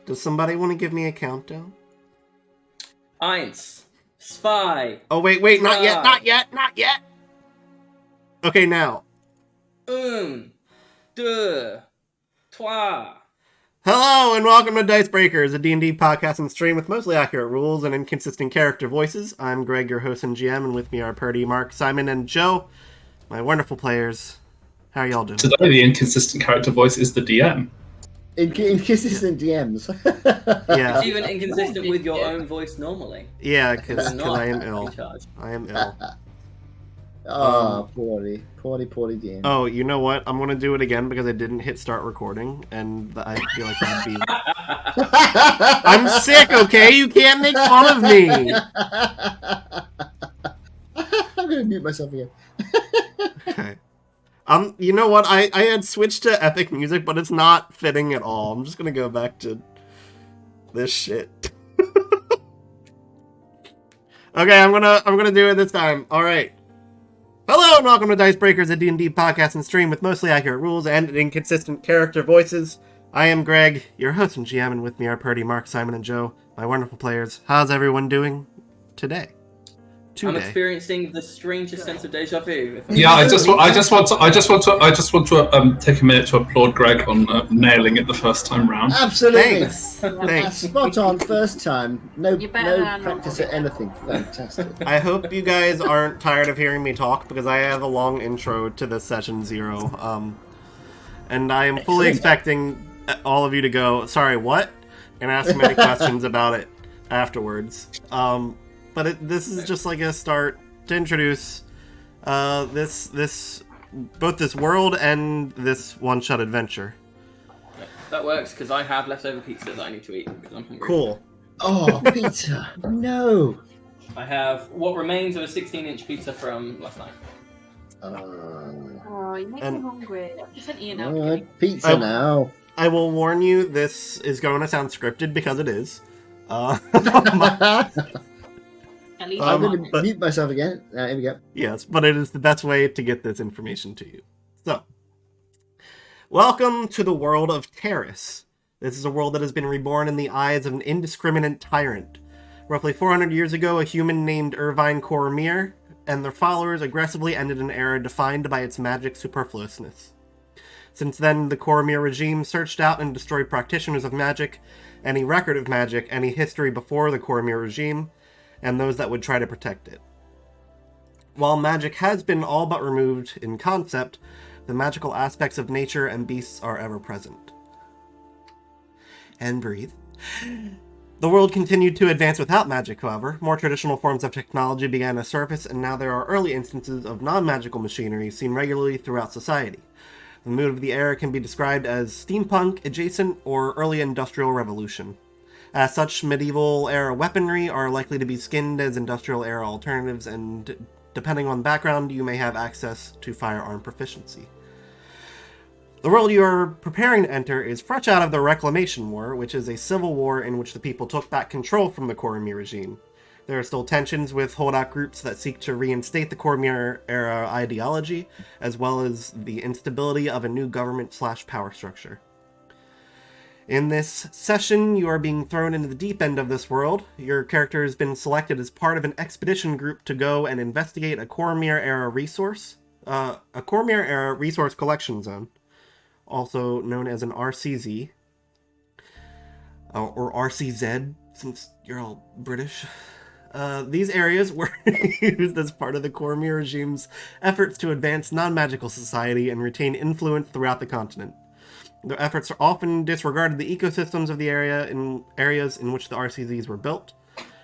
Does somebody want to give me a countdown? 1, 2. Oh, wait, not yet. Okay, now. 1, 2, 3. Hello, and welcome to Dice Breakers, a D&D podcast and stream with mostly accurate rules and inconsistent character voices. I'm Greg, your host and GM, and with me are Purdy, Mark, Simon, and Joe, my wonderful players. How are y'all doing? Today, the inconsistent character voice is the DM. Inconsistent DMs. Yeah. It's even inconsistent with your own voice normally. Yeah, because I am ill. I am ill. Poorly DM. Oh, you know what? I'm going to do it again because I didn't hit start recording, and I feel like that'd be... I'm sick, okay? You can't make fun of me! I'm going to mute myself again. Okay. You know what? I had switched to epic music, but it's not fitting at all. I'm just going to go back to this shit. Okay, I'm gonna do it this time. All right. Hello and welcome to Dice Breakers, a D&D podcast and stream with mostly accurate rules and inconsistent character voices. I am Greg, your host and GM, and with me are Purdy, Mark, Simon, and Joe, my wonderful players. How's everyone doing today? I'm experiencing the strangest sense of deja vu. Yeah, I just want to take a minute to applaud Greg on nailing it the first time round. Absolutely. Thanks. Spot on first time. No practice at anything. Fantastic. I hope you guys aren't tired of hearing me talk because I have a long intro to this session 0. And I am fully expecting all of you to go, sorry, what? And ask many questions about it afterwards. But this is just like a start to introduce both this world and this one-shot adventure. That works, because I have leftover pizza that I need to eat, because I'm hungry. Cool. Oh, pizza. No. I have what remains of a 16-inch pizza from last night. Oh, you make me hungry. I've just sent you an Alright, pizza now. I will warn you, this is going to sound scripted, because it is. I'm going to mute myself again. Here we go. Yes, but it is the best way to get this information to you. So, welcome to the world of Taris. This is a world that has been reborn in the eyes of an indiscriminate tyrant. Roughly 400 years ago, a human named Irvine Cormier and their followers aggressively ended an era defined by its magic superfluousness. Since then, the Cormier regime searched out and destroyed practitioners of magic, any record of magic, any history before the Cormier regime, and those that would try to protect it. While magic has been all but removed in concept, the magical aspects of nature and beasts are ever present. And breathe. The world continued to advance without magic, however. More traditional forms of technology began to surface, and now there are early instances of non-magical machinery seen regularly throughout society. The mood of the era can be described as steampunk, adjacent, or early industrial revolution. As such, medieval-era weaponry are likely to be skinned as industrial-era alternatives, and depending on background, you may have access to firearm proficiency. The world you are preparing to enter is fresh out of the Reclamation War, which is a civil war in which the people took back control from the Cormier regime. There are still tensions with holdout groups that seek to reinstate the Cormier-era ideology, as well as the instability of a new government/power structure. In this session, you are being thrown into the deep end of this world. Your character has been selected as part of an expedition group to go and investigate a Cormier-era resource collection zone, also known as an RCZ, or RCZ, since you're all British. These areas were used as part of the Cormier regime's efforts to advance non-magical society and retain influence throughout the continent. Their efforts often disregarded the ecosystems of the areas in which the RCZs were built.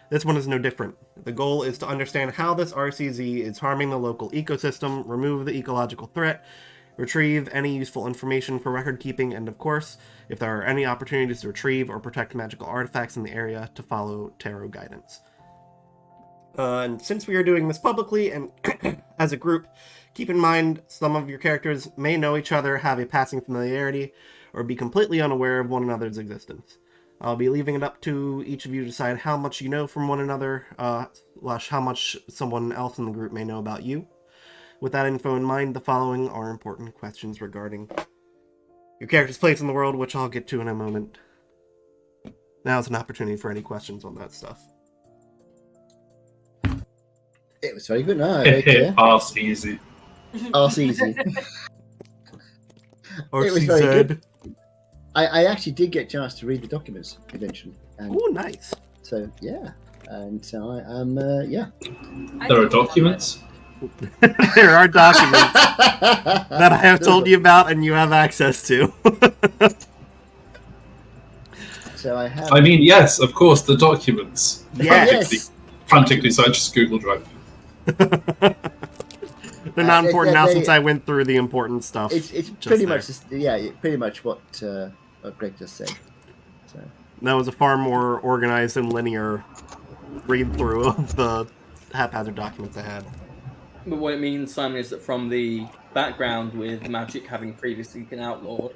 This one is no different. The goal is to understand how this RCZ is harming the local ecosystem, remove the ecological threat, retrieve any useful information for record keeping, and of course, if there are any opportunities to retrieve or protect magical artifacts in the area, to follow tarot guidance. And since we are doing this publicly and as a group, keep in mind some of your characters may know each other, have a passing familiarity, or be completely unaware of one another's existence. I'll be leaving it up to each of you to decide how much you know from one another, how much someone else in the group may know about you. With that info in mind, the following are important questions regarding your character's place in the world, which I'll get to in a moment. Now's an opportunity for any questions on that stuff. It was very good. No, very clear. Arse easy. Arse easy. Or It was she very said, good. I actually did get a chance to read the documents eventually. And "Oh, nice." so, yeah. And so I am, yeah. There are documents. There are documents that I have told you about and you have access to. So I have. I mean, yes, of course, the documents. Yes. Frantically search Google Drive. They're not important now since I went through the important stuff. It's pretty much, pretty much what Greg just said. So. That was a far more organized and linear read through of the haphazard documents I had. But what it means, Simon, is that from the background with magic having previously been outlawed,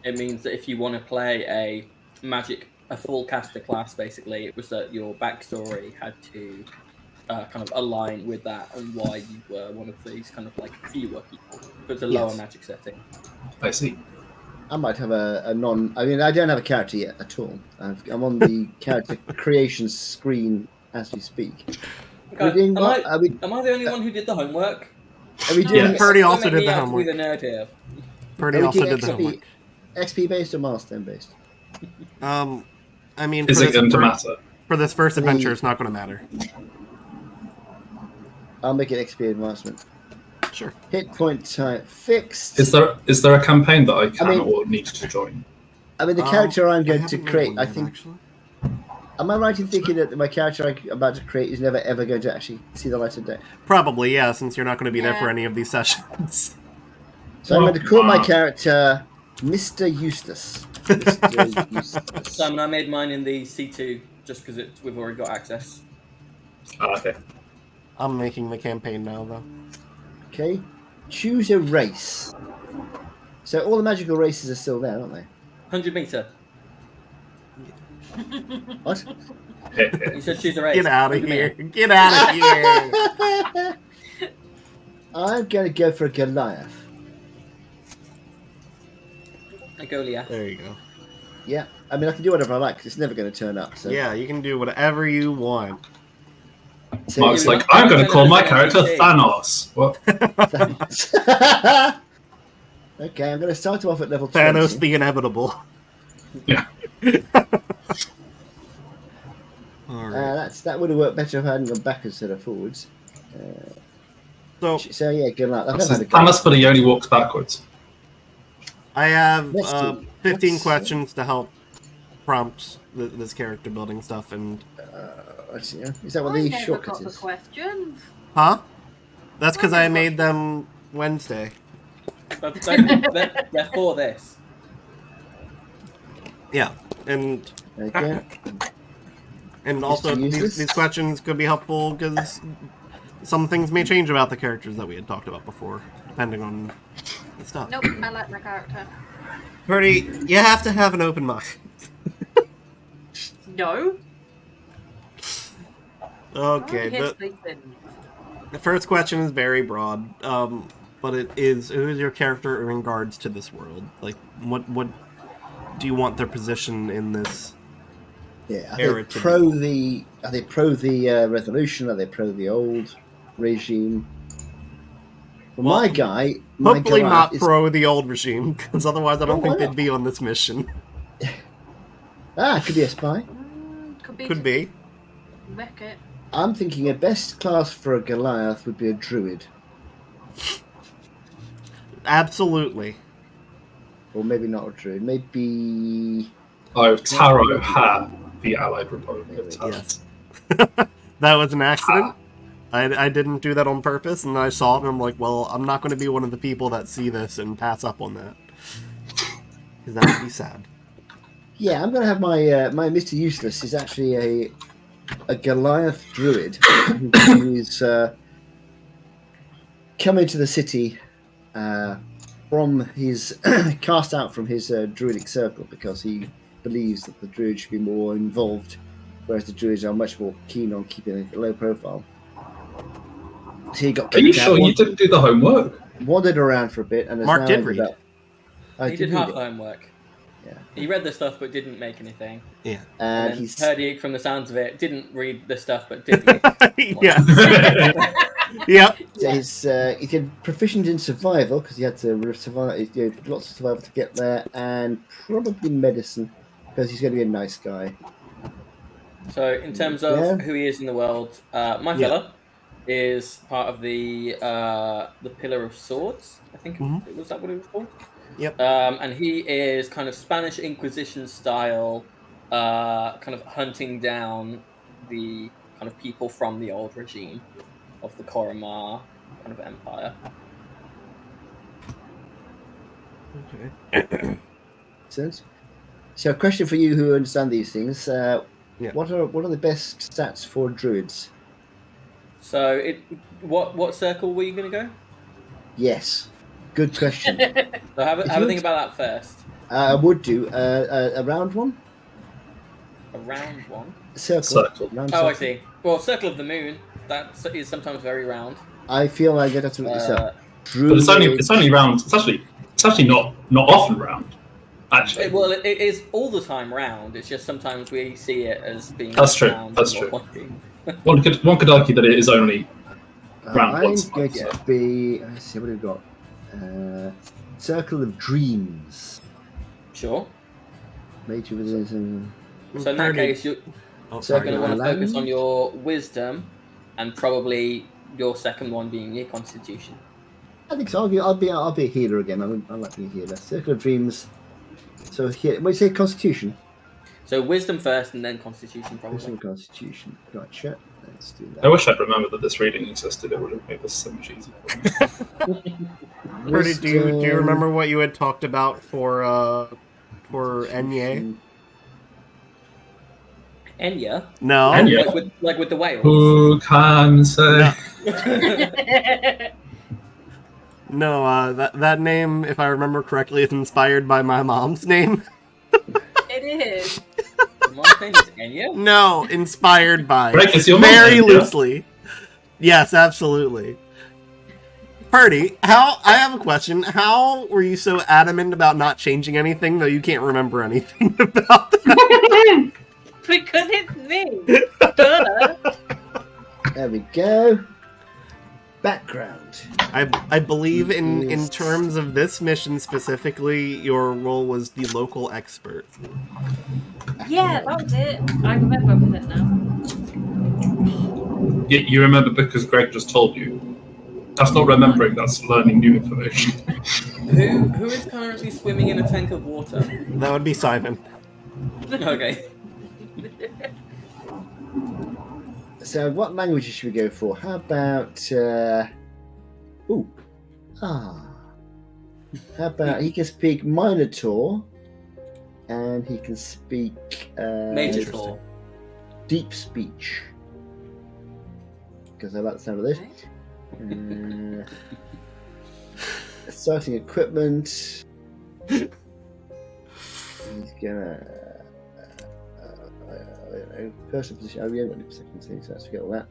it means that if you want to play a full caster class, basically, it was that your backstory had to kind of align with that and why you were one of these kind of like fewer people. But it's a lower magic setting. I see. I might have a non... I mean, I don't have a character yet at all. I'm on the character creation screen as we speak. Okay. Am I the only one who did the homework? Are we doing... Yes. Purdy also did the homework. The nerd here. Purdy also did the homework. XP based or milestone based? I mean, Is it going to matter? For this first adventure, it's not going to matter. I'll make it XP advancement. Sure. Hit point type fixed. Is there a campaign that I can or need to join? I mean, the character I'm going to create, I yet, think... actually. Am I right in thinking that my character I'm about to create is never ever going to actually see the light of day? Probably, yeah, since you're not going to be there for any of these sessions. So I'm going to call my character Mr. Eustace. Mr. Eustace. Simon, I made mine in the C2 just because we've already got access. Okay. I'm making the campaign now, though. Okay. Choose a race. So all the magical races are still there, aren't they? 100 meter. What? You said choose a race. Get out of here. Get out of here. I'm going to go for a Goliath. A Goliath. There you go. Yeah. I mean, I can do whatever I like because it's never going to turn up. So. Yeah, you can do whatever you want. So Mark's like, I'm going to call my character Thanos. What? Okay, I'm going to start off at level 20. Thanos the inevitable. Yeah. That would have worked better if I hadn't gone back instead of forwards. So yeah, good luck. I've never had a go. Thanos, but he only walks backwards. I have Let's see. 15 questions to help prompt this character building stuff, and is that what the shortcut is? Questions. huh? That's because I made them Wednesday. They're for this. Yeah, and Okay. and also these questions could be helpful because some things may change about the characters that we had talked about before, depending on the stuff. Nope, I like my character. Purdy, you have to have an open mind. No. Okay, the first question is very broad, but it is: who is your character in regards to this world? Like, what do you want their position in this? Yeah, are they pro the revolution? Are they pro the old regime? Well, my guy, hopefully not pro the old regime, because otherwise I don't think they'd be on this mission. Could be a spy. Could be. Wreck it. I'm thinking a best class for a Goliath would be a druid. Absolutely. Or maybe not a druid. Maybe... Oh, Taro had the Allied Republic of Taris. Yes. That was an accident. I didn't do that on purpose, and I saw it, and I'm like, well, I'm not going to be one of the people that see this and pass up on that. Because that would be sad. Yeah, I'm going to have my my Mr. Useless is actually a Goliath druid who's come into the city from his cast out from his druidic circle because he believes that the druid should be more involved, whereas the druids are much more keen on keeping a low profile. So he got. Are you sure you didn't do the homework? Wandered around for a bit, and Mark did read. He did half homework. Yeah. He read the stuff but didn't make anything. Yeah. And And he's Herdy, from the sounds of it, didn't read the stuff but did make Yes. Yep. so he's proficient in survival because he had to survive. He had lots of survival to get there, and probably medicine because he's going to be a nice guy. So, in terms of Yeah. who he is in the world, my Yeah. fella is part of the Pillar of Swords. I think was that what it was called? Yep. And he is kind of Spanish Inquisition style, kind of hunting down the kind of people from the old regime of the Koromar kind of empire. Okay. Sense. So, a question for you who understand these things: Yeah. what are the best stats for druids? So, what circle were you going to go? Yes, good question. So have a think about that first. I would do a round one. A round one. Circle. Round Oh, circle. I see. Well, Circle of the Moon. That is sometimes very round. I feel like that's what it's up. But it's only round. It's actually not often round. Actually, It is all the time round. It's just sometimes we see it as being. That's true. round That's or true. pointy. one could argue that it is only round I'm once. going to be. Let's see what we've got. Circle of Dreams. Sure. Major within. So in that case, you're sorry. going to want to Land. focus on your wisdom, and probably your second one being your constitution. I think so. I'll be a healer again. I like being a healer. Circle of Dreams. So here, what do you say? Constitution. So wisdom first, and then constitution, probably. Wisdom, Constitution. Gotcha. Let's do I that. wish I'd remembered that this reading existed. It would have made this so much easier. Purdy, do you remember what you had talked about for Enye? Enya, No. Enya? like with the whales. Who can say? No, that name, if I remember correctly, is inspired by my mom's name. It is. My name is Enya. No, inspired by. Greg, is your mom Very Enya? loosely. Yes, absolutely. Purdy, I have a question. How were you so adamant about not changing anything, though you can't remember anything about that? Because it's me. Duh. There we go. Background. I believe in terms of this mission specifically, your role was the local expert. Yeah, that was it. I remember everything now. You remember because Greg just told you. That's not remembering. That's learning new information. Who is currently swimming in a tank of water? That would be Simon. Okay. So, what languages should we go for? How about? How about he can speak Minotaur, and he can speak Major Tor. deep speech. Because I like the sound of this. Starting equipment. He's gonna. Personal position. Oh, we haven't got any second things, so let's forget all that.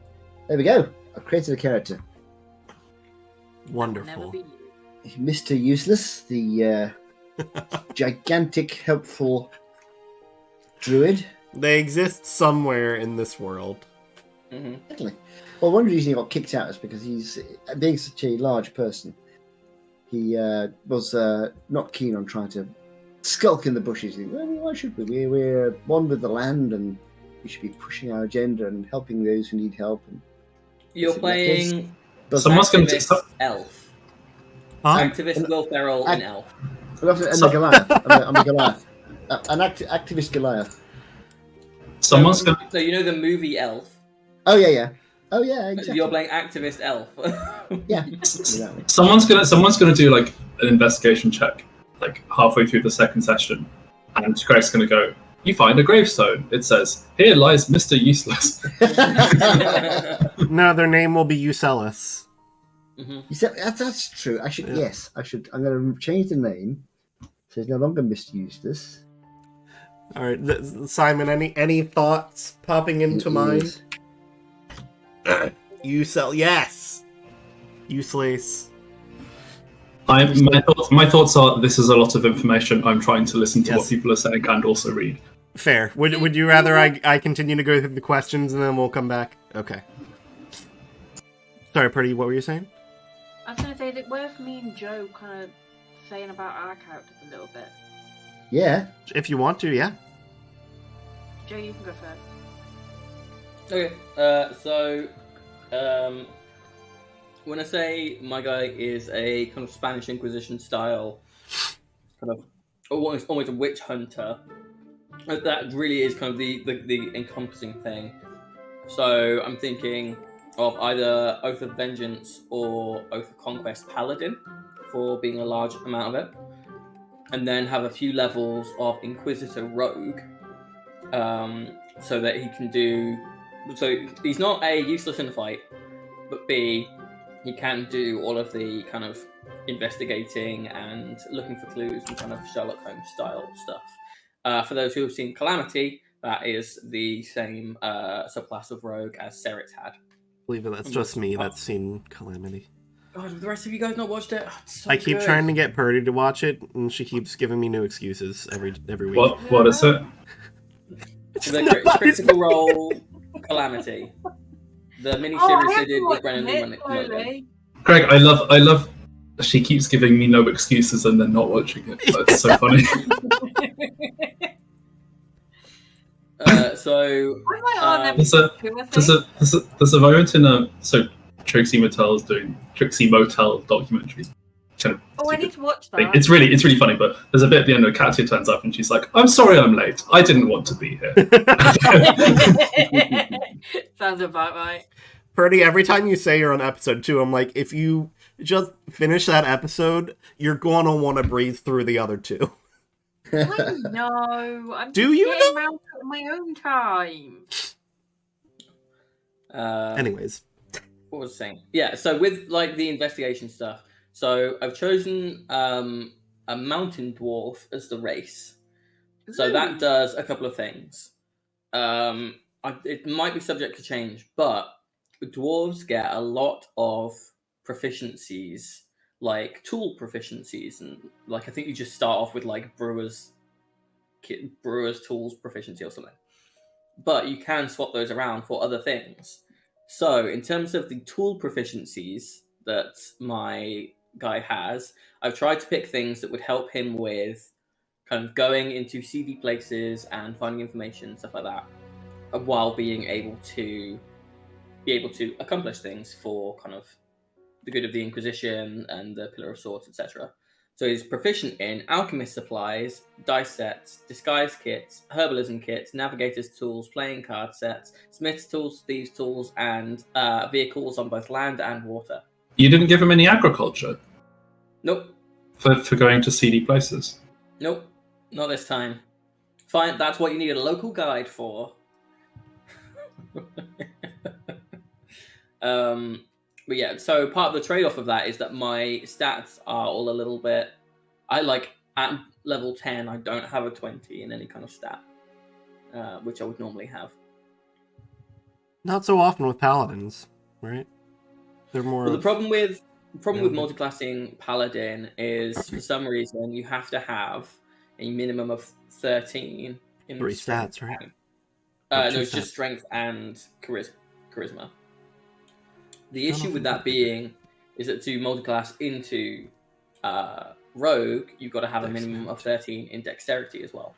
There we go. I've created a character. Never Wonderful. be you. Mr. Useless, the gigantic, helpful druid. They exist somewhere in this world. Mm-hmm. Definitely. Well, one reason he got kicked out is because he's, being such a large person, he was not keen on trying to skulk in the bushes. He, well, why should we? We're one with the land, and we should be pushing our agenda and helping those who need help. And You're in that case, Someone's going to activist elf. Huh? Activist Will Ferrell in elf. I'm a Goliath. I'm a Goliath. An activist Goliath. Someone's going. So you know the movie Elf. Oh yeah. Oh yeah, exactly. You're playing activist elf. Yeah, exactly. Someone's gonna do like an investigation check, like halfway through the second session, and Greg's gonna go. You find a gravestone. It says, "Here lies Mr. Useless." No, their name will be Eucelis. Mhm. You said that's true. I should. Yeah. Yes, I should. I'm going to change the name, so it's no longer Mr. Useless. All right, Simon. Any thoughts popping into It mind? is- Yes. Useless. My thoughts are this is a lot of information. I'm trying to listen to Yes. what people are saying and also read. Fair. Would you rather I continue to go through the questions and then we'll come back? Okay. Sorry, Purdy, what were you saying? I was going to say, is it worth me and Joe kind of saying about our characters a little bit? Yeah. If you want to, yeah. Joe, you can go first. Okay, when I say my guy is a kind of Spanish Inquisition style, kind of almost a witch hunter, that really is kind of the encompassing thing. So I'm thinking of either Oath of Vengeance or Oath of Conquest Paladin for being a large amount of it, and then have a few levels of Inquisitor Rogue, so that he can do. So he's not A, useless in the fight, but B, he can do all of the kind of investigating and looking for clues and kind of Sherlock Holmes style stuff. For those who have seen Calamity, that is the same subclass of Rogue as Serit had. Believe it, that's just me that's seen Calamity. God, the rest of you guys not watched it? Oh, it's so I keep good. trying to get Purdy to watch it, and she keeps giving me new excuses every week. What is it? The Critical Role Calamity. The miniseries they did with Brennan Lee when it Greg, I love. She keeps giving me no excuses and then not watching it. It's so funny. There's a moment in Trixie Mattel's doing Trixie Motel documentary. I need to watch that. It's really funny, but there's a bit at the end where Katya turns up and she's like, "I'm sorry I'm late. I didn't want to be here." Sounds about right. Purdy, every time you say you're on episode 2, I'm like, if you just finish that episode, you're going to want to breathe through the other 2. I know. I'm Do you getting know? around to it on my own time. Anyways. What was I saying? Yeah, so with like the investigation stuff, so I've chosen a mountain dwarf as the race. So that does a couple of things. It might be subject to change, but dwarves get a lot of proficiencies, like tool proficiencies, and like I think you just start off with like brewer's tools proficiency or something. But you can swap those around for other things. So in terms of the tool proficiencies that my guy has, I've tried to pick things that would help him with kind of going into seedy places and finding information, stuff like that, while being able to accomplish things for kind of the good of the Inquisition and the Pillar of Swords, etc. So he's proficient in alchemist supplies, dice sets, disguise kits, herbalism kits, navigator's tools, playing card sets, smith's tools, thieves' tools, and vehicles on both land and water. You didn't give him any agriculture? Nope. For going to seedy places? Nope. Not this time. Fine, that's what you need a local guide for. But yeah, so part of the trade-off of that is that my stats are all a little bit... at level 10, I don't have a 20 in any kind of stat, which I would normally have. Not so often with paladins, right? They're more... Well, the problem with multiclassing Paladin is, for some reason, you have to have a minimum of 13 in 3 stats, right? No, it's just strength and charisma. The issue with that being is that to multiclass into Rogue, you've got to have a minimum of 13 in dexterity as well.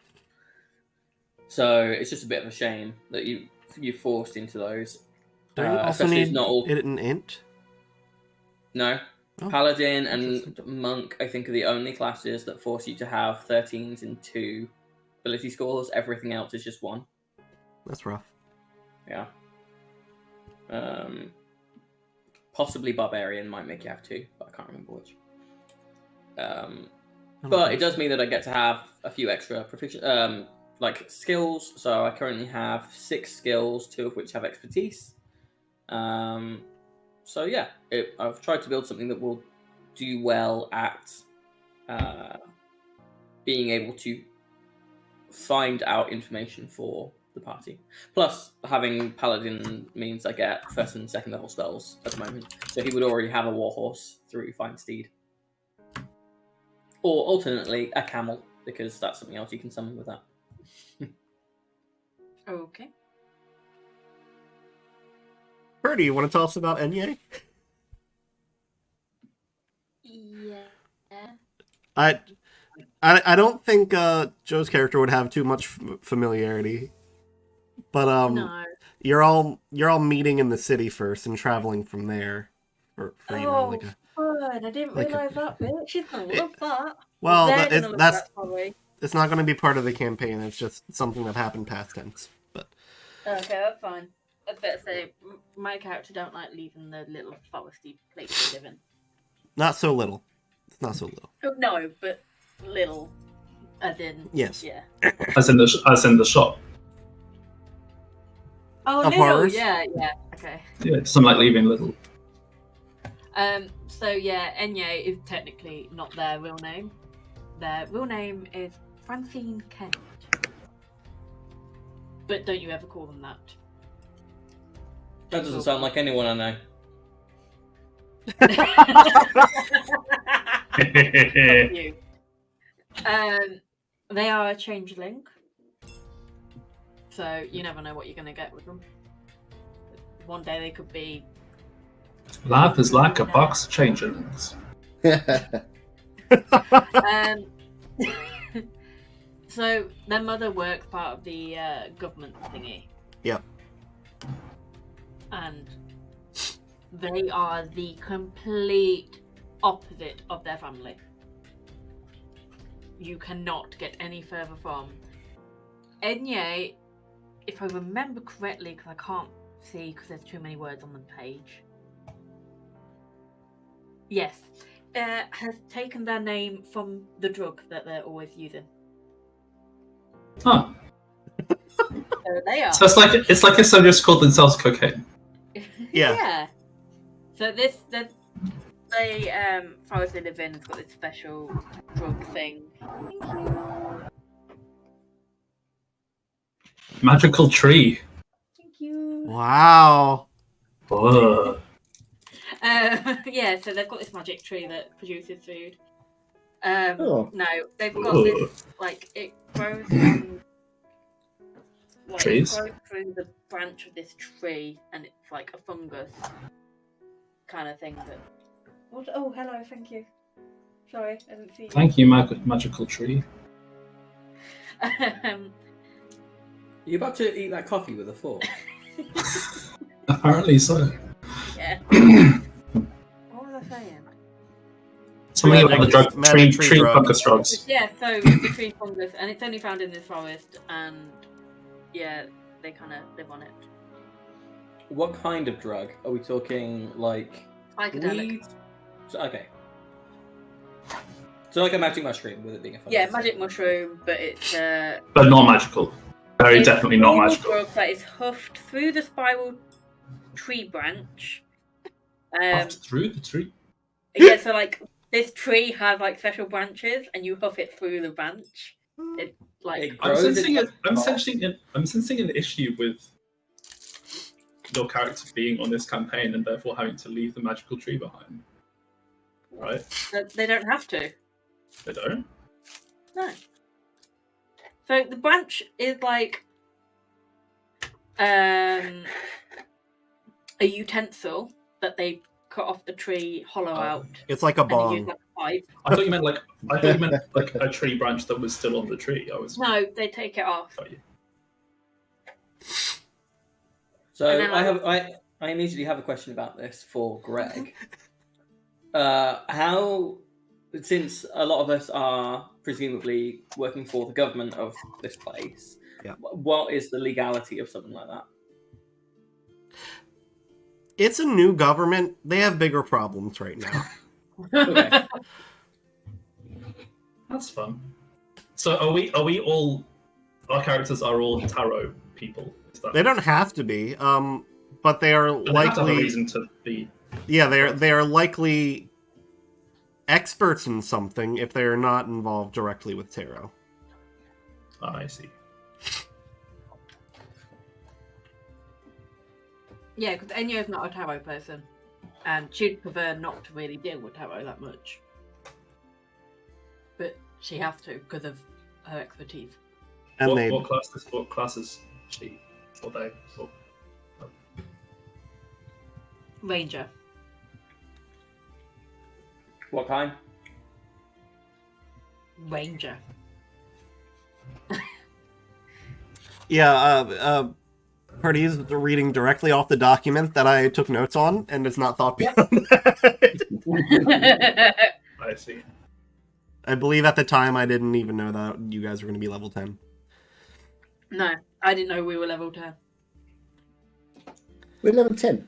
So it's just a bit of a shame that you're forced into those. Don't you also need not all... it an int? No. Oh, Paladin and Monk, I think, are the only classes that force you to have 13s in 2 ability scores. Everything else is just 1. That's rough. Yeah. Possibly Barbarian might make you have 2, but I can't remember which. But it does mean that I get to have a few extra skills. So I currently have 6 skills, 2 of which have expertise. So yeah, I've tried to build something that will do well at being able to find out information for the party. Plus, having Paladin means I get 1st and 2nd level spells at the moment. So he would already have a warhorse through Find Steed. Or alternately, a camel, because that's something else you can summon with that. Okay. Birdie, you want to tell us about Enye? Yeah. I don't think Joe's character would have too much familiarity, but No. you're all meeting in the city first and traveling from there. For Oh, fun! I didn't like a- realise that bit. She's gonna love that. well, They're that, gonna love that's that, probably. it's not going to be part of the campaign. It's just something that happened past tense. But Okay, that's fine. I better say, my character don't like leaving the little foresty place they live in. not so little. It's not so little. Oh, no, but little, as in Yes. yeah. As in the shop. Oh, Of little, horrors? yeah, okay. Yeah, something like leaving little. So yeah, Enye is technically not their real name. Their real name is Francine Kent. But don't you ever call them that. That doesn't sound like anyone I know. You. They are a changeling. So you never know what you're going to get with them. One day they could be... Life is like a box of changelings. So their mother works part of the government thingy. Yep. And they are the complete opposite of their family. You cannot get any further from. Enye, if I remember correctly, because I can't see because there's too many words on the page. Yes, has taken their name from the drug that they're always using. Huh. So they are. So it's like if someone just called themselves cocaine. Yeah. So the forest they live in has got this special drug thing. Thank you. Magical tree. Thank you. Wow. Whoa. Yeah, so they've got this magic tree that produces food. Oh. No, they've got this, like, it grows from... Like, Trees? it grows through the branch of this tree, and it's like a fungus kind of thing that... What? Oh, hello, thank you. Sorry, I didn't see you. Thank you, magical tree. Are you about to eat that coffee with a fork? Apparently so. Yeah. What was I saying? Something about the drug, Magic tree tree drug. fungus drugs. Yeah, so the tree fungus, and it's only found in this forest, and yeah, they kind of live on it. What kind of drug? Are we talking like Psychedelic. weed? Okay. So like a magic mushroom with it being a fungus. Yeah, magic mushroom, but it's But not magical. Very it's definitely not normal magical. drug that is huffed through the spiral tree branch. Puffed through the tree. Yeah, so like this tree has like special branches, and you huff it through the branch. It like It I'm grows sensing in- I'm sensing an issue with your character being on this campaign and therefore having to leave the magical tree behind. Right? they don't have to. They don't? No. So the branch is like a utensil that they cut off the tree, hollow out, It's like a and they use bong. like a pipe. I thought you meant like a tree branch that was still on the tree. I was No, they take it off. got you. So And then I immediately have a question about this for Greg. How, since a lot of us are presumably working for the government of this place, Yeah. what is the legality of something like that? It's a new government. They have bigger problems right now. Okay. That's fun. So are we all our characters are all tarot people? Is that They don't have to be, but they are but they have to have a likely. reason to be Yeah, they are likely experts in something if they are not involved directly with tarot. I see. Yeah, because Enyo's not a tarot person, and she'd prefer not to really deal with tarot that much. She has to because of her expertise. And What class is she? Or they? Or... Ranger. What kind? Ranger. Yeah, Party's reading directly off the document that I took notes on, and has not thought beyond that. I see. I believe at the time I didn't even know that you guys were going to be level 10. No, I didn't know we were level 10. We're level 10.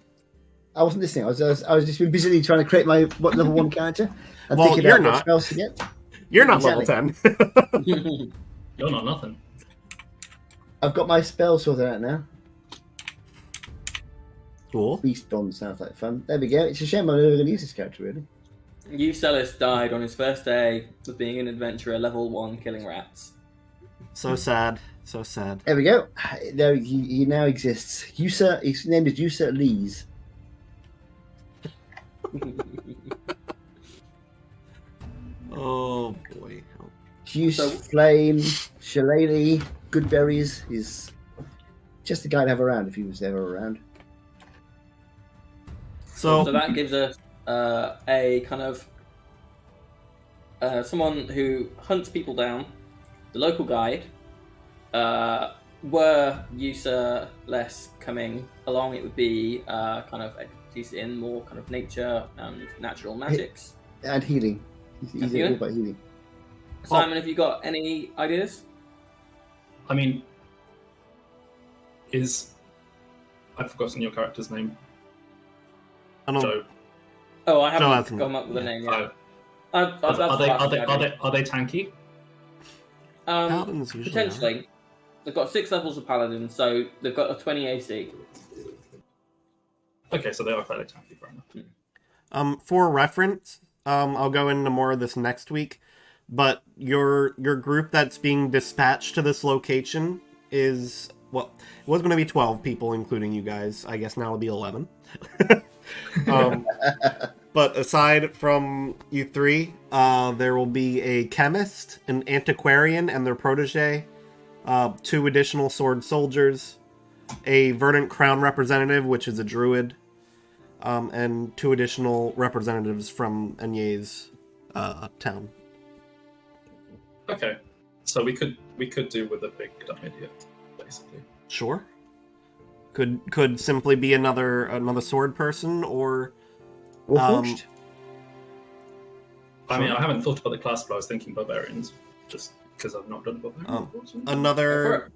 I wasn't listening. I was just been busily trying to create my level 1 character. And Well, thinking you're about what not. spells to get. You're not Exactly. level 10. You're not nothing. I've got my spell sorted out now. Cool. Beast Bond sounds like fun. There we go. It's a shame I'm never going to use this character, really. Chrysalis died on his first day of being an adventurer, level 1, killing rats. So sad. So sad. There we go. There he now exists. His name is User Lees. Oh, boy. Juice, So- Flame, Shillelagh, Goodberries. He's just the guy to have around if he was ever around. So So, that gives us a kind of someone who hunts people down, the local guide. Were user less coming along, it would be kind of expertise in more kind of nature and natural magics. And healing. He's Healing? all about healing. Simon, have you got any ideas? I mean, I've forgotten your character's name. I don't Joe. Oh, I No, haven't that's- come up with a name yet. Oh. That's Are they idea. tanky? Paladins usually Potentially. They've got 6 levels of paladin, so they've got a 20 AC. Okay, so they are fairly tanky, fair enough. For reference, I'll go into more of this next week, but your group that's being dispatched to this location is, well, it was going to be 12 people, including you guys. I guess now it'll be 11. But aside from you three, there will be a chemist, an antiquarian and their protege, 2 additional sword soldiers, a Verdant Crown representative, which is a druid, and 2 additional representatives from Enye's town. Okay, so we could do with a big dumb idiot, basically. Sure. Could simply be another sword person, or Warforged? I mean, I haven't thought about the class, but I was thinking barbarians, just because I've not done barbarians. another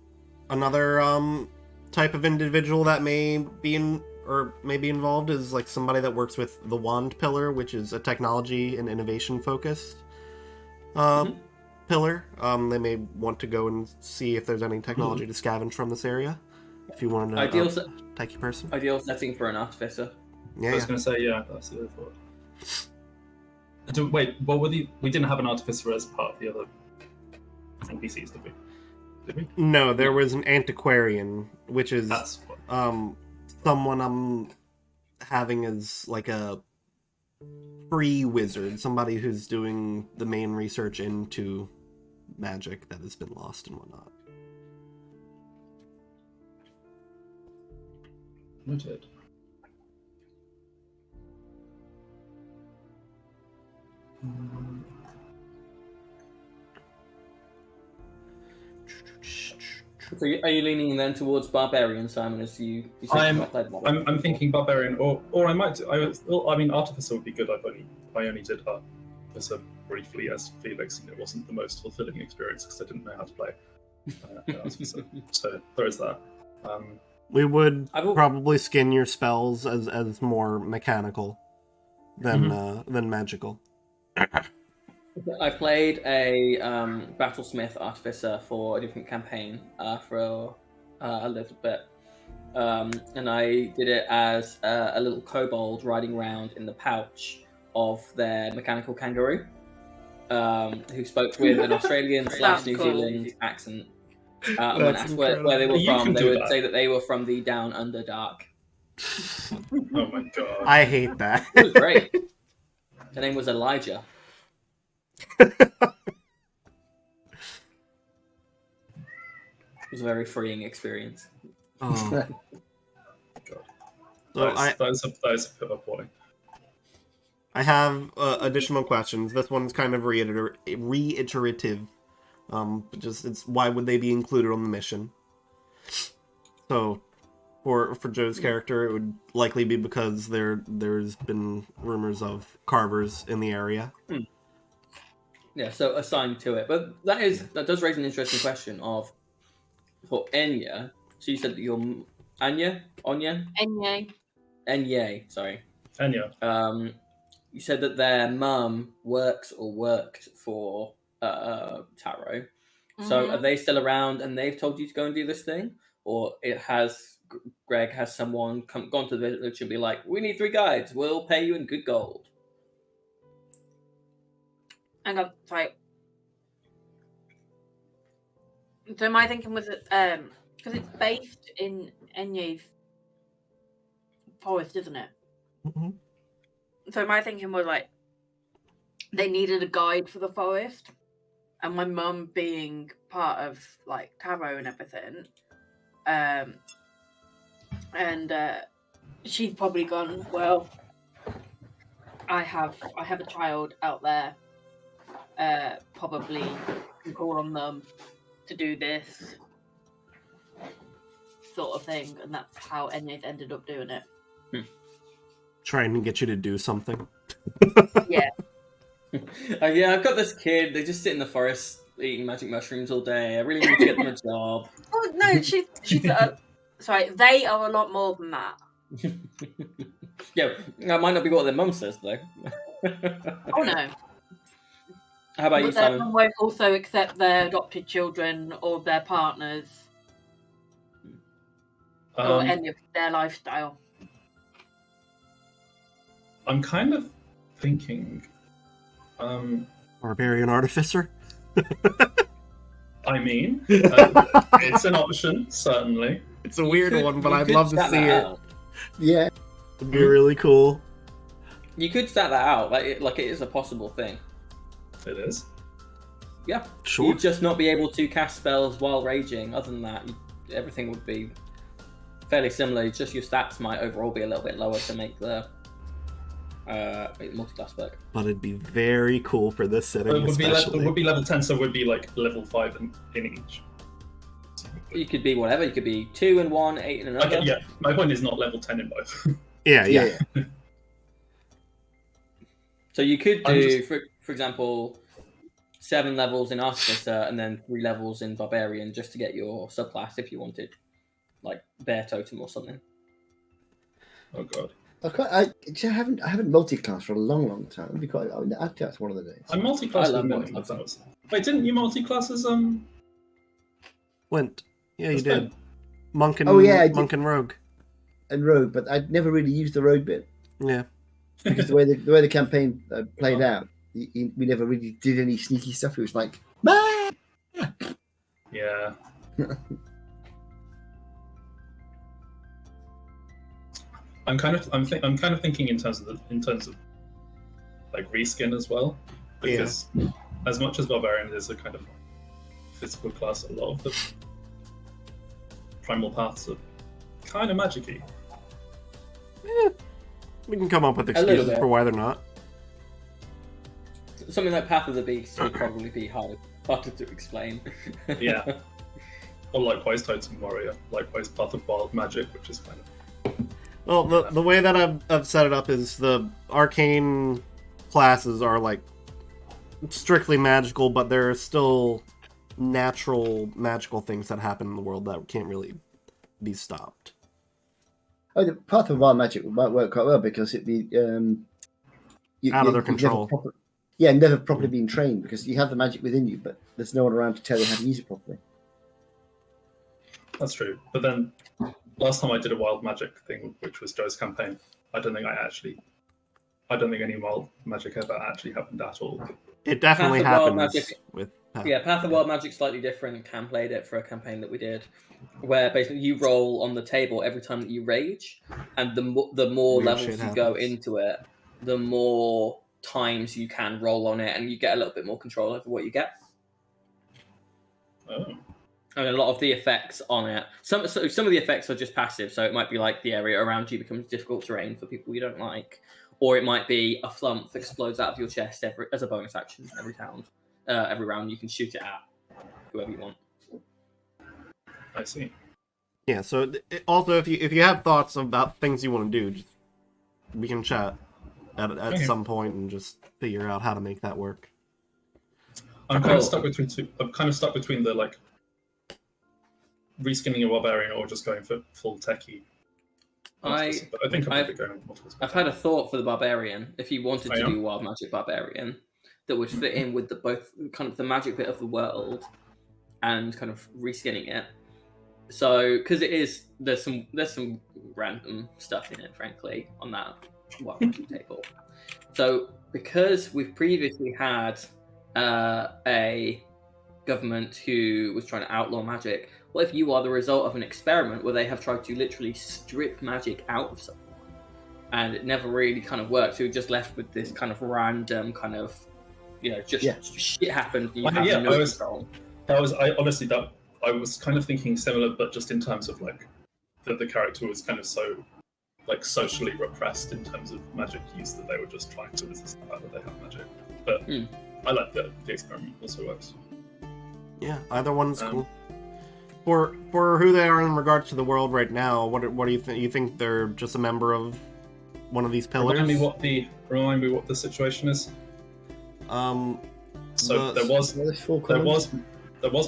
type of individual that may be involved is like somebody that works with the Wand Pillar, which is a technology and innovation focused pillar. They may want to go and see if there's any technology to scavenge from this area. If you want to Ideal techie person. Ideal setting for an artificer. Yeah, I was going to say, yeah, that's the other thought. Wait, what were we didn't have an artificer as part of the other NPCs, did we? Did we? No, there was an antiquarian, which is That's what. someone I'm having as like a free wizard, somebody who's doing the main research into magic that has been lost and whatnot. Noted. So are you leaning then towards barbarian, Simon, as you said you've not played one? I'm thinking barbarian, or I might. I mean, artificer would be good. I only did artificer briefly as Felix, and it wasn't the most fulfilling experience because I didn't know how to play artificer. So there is that. We would probably skin your spells as more mechanical than magical. I played a battlesmith artificer for a different campaign for a little bit, and I did it as a little kobold riding around in the pouch of their mechanical kangaroo, who spoke with an Australian / New Zealand accent. When asked where they were from, they would say that they were from the Down Under Dark. Oh my god! I hate that. It was great. Her name was Elijah. It was a very freeing experience. Oh. God. So That is a bit appalling. I have additional questions. This one's kind of reiterative. Just it's why would they be included on the mission? So, for Joe's character, it would likely be because there's been rumors of carvers in the area. Yeah, so assigned to it, but that does raise an interesting question of for Enya. So you said that you're Anya, Enye, sorry. Enya. You said that their mum worked for Taro. So are they still around and they've told you to go and do this thing? Or Greg has someone gone to the village and be like, we need 3 guides, we'll pay you in good gold. Hang on, sorry. So my thinking was that, because it's based in Enye's forest, isn't it? Mm-hmm. So my thinking was like, they needed a guide for the forest, and my mum being part of like Taro and everything, and she's probably gone, well, I have a child out there, probably can call on them to do this sort of thing, and that's how Enye's ended up doing it. Trying to get you to do something. Yeah. Yeah, I've got this kid. They just sit in the forest eating magic mushrooms all day. I really need to get them a job. Oh no, she's sorry. They are a lot more than that. Yeah, that might not be what their mum says though. Oh no. How about you, But their Simon? mum won't also accept their adopted children or their partners or any of their lifestyle. I'm kind of thinking. Barbarian artificer. I mean, it's an option, certainly. It's a weird one, but I'd love to see it. Yeah. It'd be really cool. You could stat that out, like it is a possible thing. It is. Yeah, Sure. You'd just not be able to cast spells while raging. Other than that, everything would be fairly similar. It's just your stats might overall be a little bit lower to make the multi-class work. But it'd be very cool for this setting, It would especially. be level 10, so it would be like level 5 in each. You could be whatever. You could be 2 in one, 8 in another. Okay, yeah, my point is not level 10 in both. Yeah. So you could do, for example, 7 levels in Artificer and then 3 levels in Barbarian just to get your subclass if you wanted, like Bear Totem or something. Oh god. I haven't multi-class for a long time. It'd be quite. I'd class one of the days. I'm multi-class I love with many multi-class. of those. Wait, didn't you multi-class as Flint. Yeah, you as did. Ben? Monk and, Oh, yeah, I did. Monk and Rogue. And rogue, but I'd never really used the rogue bit Yeah. because the way the campaign played out, we never really did any sneaky stuff. It was like, bah! Yeah. I'm kind of thinking in terms of like reskin as well, because as much as Barbarian is a kind of physical class, a lot of the primal paths are kind of magic-y. We can come up with little excuses bit. for why they're not. Something like Path of the Beast would probably be harder to explain. Yeah. Or likewise Totem Warrior, likewise Path of Wild Magic, which is kind of Well, the way that I've set it up is the arcane classes are like strictly magical, but there are still natural magical things that happen in the world that can't really be stopped. Oh, the Path of Wild Magic might work quite well because it'd be Out of their control. Never properly been trained because you have the magic within you, but there's no one around to tell you how to use it properly. That's true. But then last time I did a wild magic thing, which was Joe's campaign, I don't think any wild magic ever actually happened at all. It definitely Path of Wild happens Magic. with Yeah, Path of Wild Magic's slightly different. Cam played it for a campaign that we did, where basically you roll on the table every time that you rage, and the more Weird levels shit you go happens. into it, the more times you can roll on it, and you get a little bit more control over what you get. Oh. And a lot of the effects on it, some of the effects are just passive. So it might be like the area around you becomes difficult terrain for people you don't like, or it might be a flump that explodes out of your chest as a bonus action every round. Every round you can shoot it at whoever you want. I see. Yeah. So also, if you have thoughts about things you want to do, we can chat at some point and just figure out how to make that work. I'm kind of stuck between two. I'm kind of stuck between the like reskinning a barbarian or just going for full techie. But I think I'm probably going multiple. I've had a thought for the barbarian. If you wanted to do wild magic barbarian, that would fit in with both kind of the magic bit of the world and kind of reskinning it. So because there's some random stuff in it, frankly, on that wild magic table. So because we've previously had a government who was trying to outlaw magic, what if you are the result of an experiment where they have tried to literally strip magic out of someone, and it never really kind of worked? So you're just left with this kind of random kind of, shit happened. You have no control. I was kind of thinking similar, but just in terms of like that the character was kind of so like socially repressed in terms of magic use that they were just trying to resist the fact that they have magic. But I like the experiment also works. Yeah, either one's cool. For who they are in regards to the world right now, what do you think? You think they're just a member of one of these pillars? Remind me what the situation is. So there was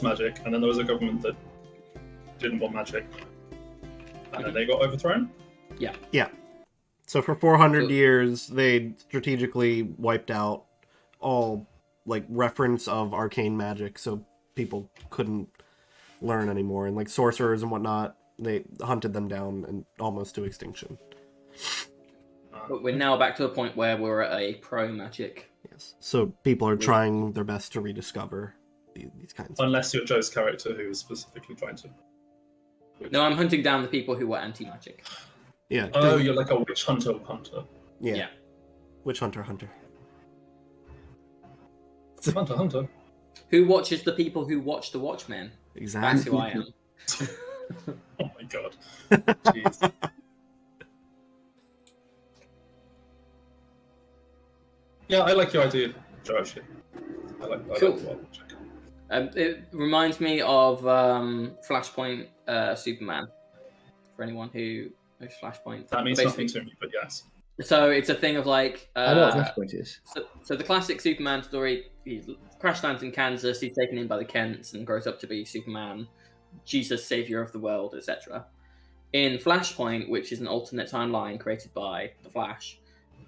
magic, and then there was a government that didn't want magic, and then they got overthrown. Yeah. So for 400 years, they strategically wiped out all like reference of arcane magic, so people couldn't learn anymore, and like sorcerers and whatnot, they hunted them down and almost to extinction. But we're now back to a point where we're at a pro magic. Yes. So people are trying their best to rediscover these kinds. Unless you're Joe's character, who is specifically trying to. No, I'm hunting down the people who were anti-magic. Yeah. Oh, you're like a witch hunter. Yeah. Witch hunter. Hunter. Who watches the people who watch the Watchmen? Exactly. That's who I am. Oh my god. Jeez. Yeah, I like your idea, Joe, actually. I like Cool. the wild magic. It reminds me of Flashpoint Superman. For anyone who knows Flashpoint. That means nothing to me, but yes. So it's a thing of like... I know what Flashpoint is. So the classic Superman story, he crash lands in Kansas, he's taken in by the Kents and grows up to be Superman, Jesus, savior of the world, etc. In Flashpoint, which is an alternate timeline created by The Flash,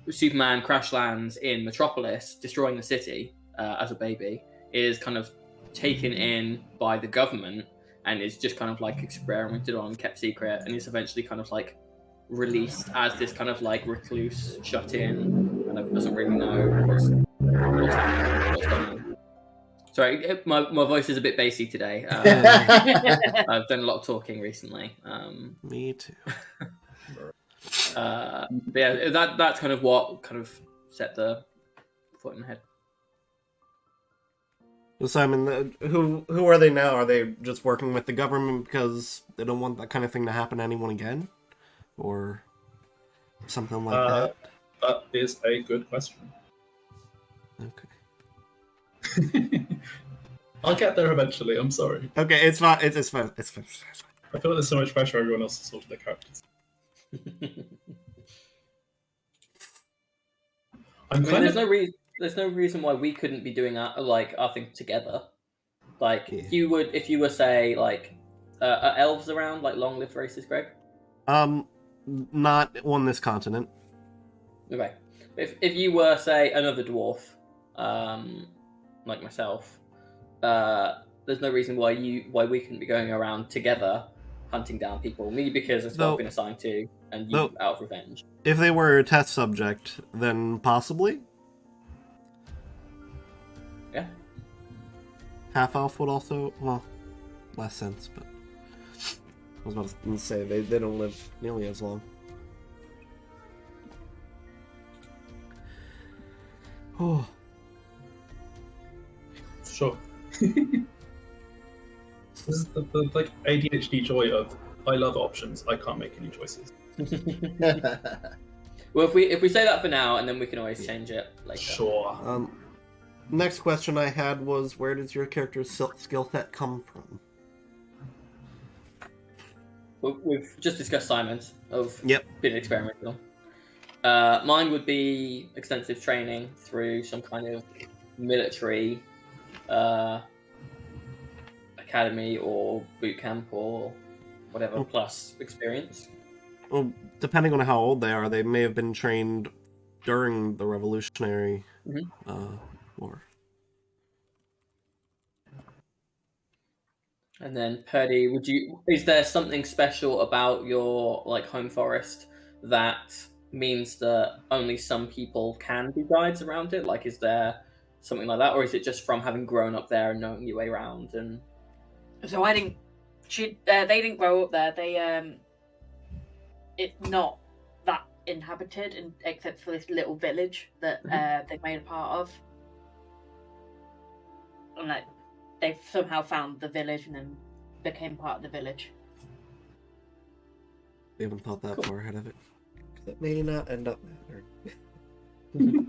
Superman crash lands in Metropolis, destroying the city as a baby, is kind of taken in by the government and is just kind of like experimented on, kept secret, and is eventually kind of like released as this kind of like recluse, shut in, and doesn't really know what's happening, what's going on. Sorry, my voice is a bit bassy today. I've done a lot of talking recently. Me too. But yeah, that's kind of what kind of set the thought in the head. So Simon, who are they now? Are they just working with the government because they don't want that kind of thing to happen to anyone again? Or something like that? That is a good question. Okay. I'll get there eventually, I'm sorry. Okay, it's fine. It's fine. It's fine. I feel like there's so much pressure everyone else to sort of their characters. There's no reason why we couldn't be doing our thing together. Like if you were say like are elves around, like long lived races, Greg? Not on this continent. Okay. If you were say another dwarf, like myself, there's no reason why we couldn't be going around together hunting down people. Me because it's what I've been assigned to, and you out of revenge. If they were a test subject, then possibly. Yeah. Half elf would also, well, less sense, but I was about to say they don't live nearly as long. Oh. Sure. This is the like ADHD joy of I love options. I can't make any choices. Well, if we say that for now, and then we can always change it later. Sure. Next question I had was, where does your character's skill set come from? We've just discussed Simon's of Yep. being experimental. Mine would be extensive training through some kind of military academy or boot camp or whatever, plus experience. Well, depending on how old they are, they may have been trained during the Revolutionary War. And then Purdy, is there something special about your like home forest that means that only some people can be guides around it? Like, is there something like that, or is it just from having grown up there and knowing your way around? And So I didn't. They didn't grow up there. They it's not that inhabited, except for this little village that they made a part of. And like, they've somehow found the village and then became part of the village. We haven't thought that far ahead of it. It may not end up mattering.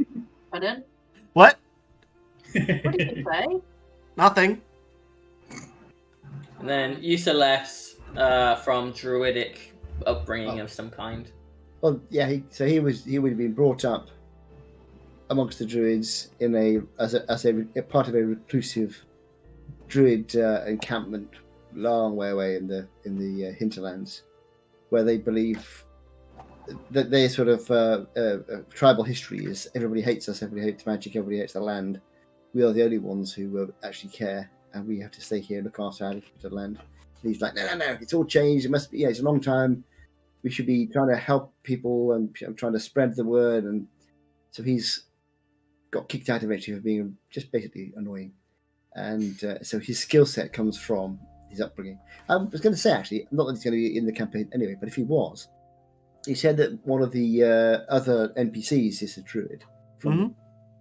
Pardon? What? What did you say? Nothing. And then you, Celeste, from druidic upbringing of some kind. Well, yeah. He would have been brought up amongst the druids as a part of a reclusive druid encampment, long way away in the hinterlands, where they believe that their sort of tribal history is everybody hates us, everybody hates magic, everybody hates the land. We are the only ones who actually care, and we have to stay here and look after our little bit of land. And he's like, no, it's all changed. It must be. Yeah, it's a long time. We should be trying to help people and trying to spread the word. And so he's got kicked out eventually for being just basically annoying. And so his skill set comes from his upbringing. I was going to say, actually, not that he's going to be in the campaign anyway, but if he was, he said that one of the other NPCs is a druid.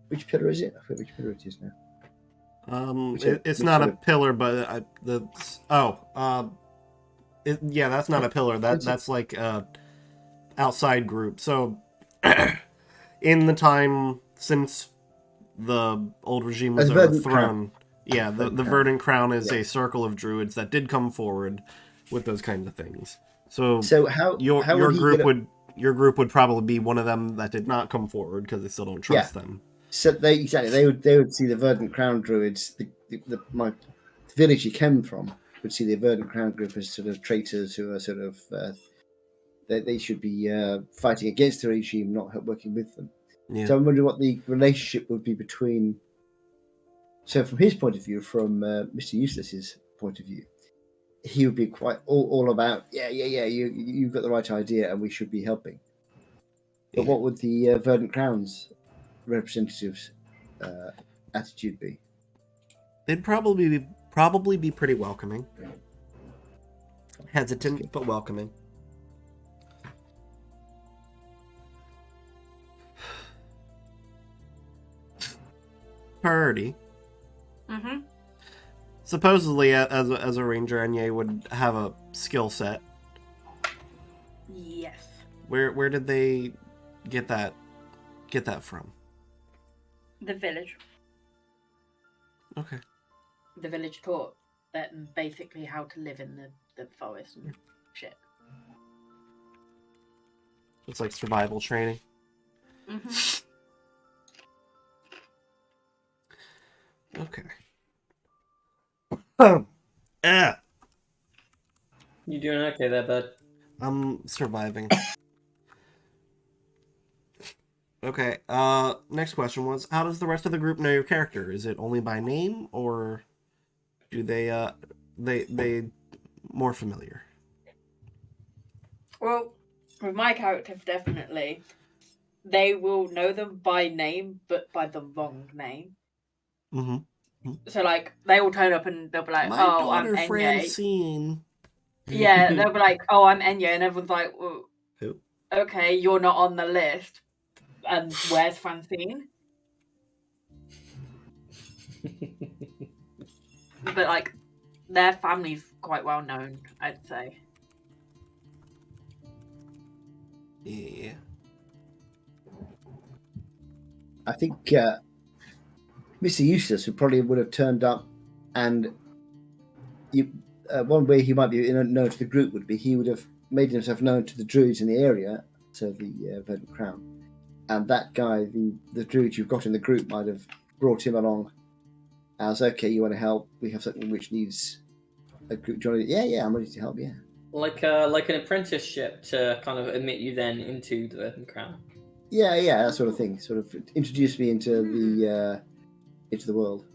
Which pillar is it? I forget which pillar it is now. It's not a pillar, but yeah, that's not a pillar. That's like a outside group. So, in the time since the old regime was overthrown, the Verdant Crown is a circle of druids that did come forward with those kinds of things. So how your group would probably be one of them that did not come forward because they still don't trust them. So they would see the Verdant Crown druids, my village he came from, would see the Verdant Crown group as sort of traitors who are sort of they should be fighting against the regime, not working with them. Yeah. So I'm wondering what the relationship would be between. So from his point of view, from Mr. Useless's point of view, he would be quite all about you've got the right idea and we should be helping. But what would the Verdant Crown's representatives' attitude be? They'd probably be pretty welcoming. Hesitant, but welcoming. Purdy. Mm-hmm. Supposedly, as a ranger, Anye would have a skill set. Yes. Where did they get that from? The village. Okay. The village taught them basically how to live in the forest and shit. It's like survival training. Mm-hmm. Okay. You doing okay there, bud? I'm surviving. Okay, next question was, how does the rest of the group know your character? Is it only by name, or do they more familiar? Well, with my characters, definitely. They will know them by name, but by the wrong name. Mm-hmm. So, like, they all turn up and they'll be like, My oh, I'm daughter Enya. Francine. Yeah, they'll be like, oh, I'm Enya. And everyone's like, well, who? Okay, you're not on the list. And where's Francine? But, like, their family's quite well known, I'd say. Yeah. I think Mr. Eustace would have turned up, and one way he might be known to the group would be he would have made himself known to the druids in the area, so the Verdant Crown, and that guy, the druid you've got in the group, might have brought him along as, okay, you want to help? We have something which needs a group joining. Yeah, I'm ready to help. Yeah, like an apprenticeship to kind of admit you then into the Verdant Crown. Yeah, that sort of thing. Sort of introduce me into the world.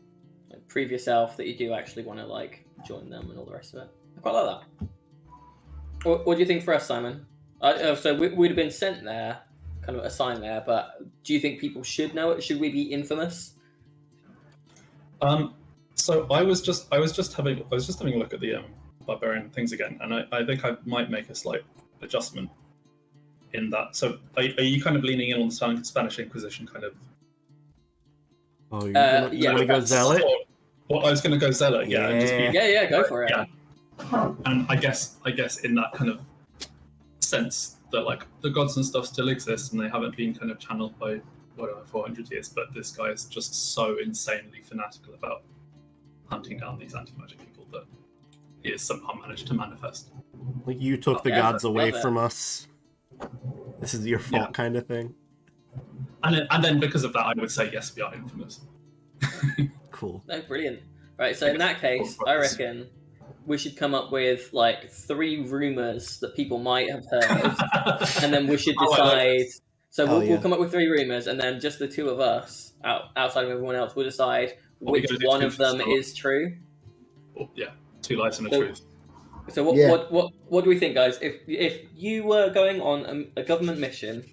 Like, prove yourself that you do actually want to like join them and all the rest of it. I quite like that. What do you think for us, Simon? So we'd have been sent there, kind of assigned there, but do you think people should know it? Should we be infamous? So I was just having a look at the barbarian things again, and I think I might make a slight adjustment in that. So are you kind of leaning in on the Spanish Inquisition kind of? Oh, you want to go zealot? Well, I was going to go zealot. Yeah. Yeah, go for it. Yeah. And I guess in that kind of sense that like the gods and stuff still exist and they haven't been kind of channeled by 400 years, but this guy is just so insanely fanatical about hunting down these anti-magic people that he has somehow managed to manifest. Like, you took the gods away from us. This is your fault, kind of thing. And then because of that, I would say yes, we are infamous. Cool. No, brilliant. Right, so in that case, I reckon we should come up with like 3 rumors that people might have heard, and then we should decide. So we'll come up with 3 rumors, and then just the 2 of us, outside of everyone else, will decide which one of them is true. Well, yeah, 2 lies and a truth. So what do we think, guys? If you were going on a government mission,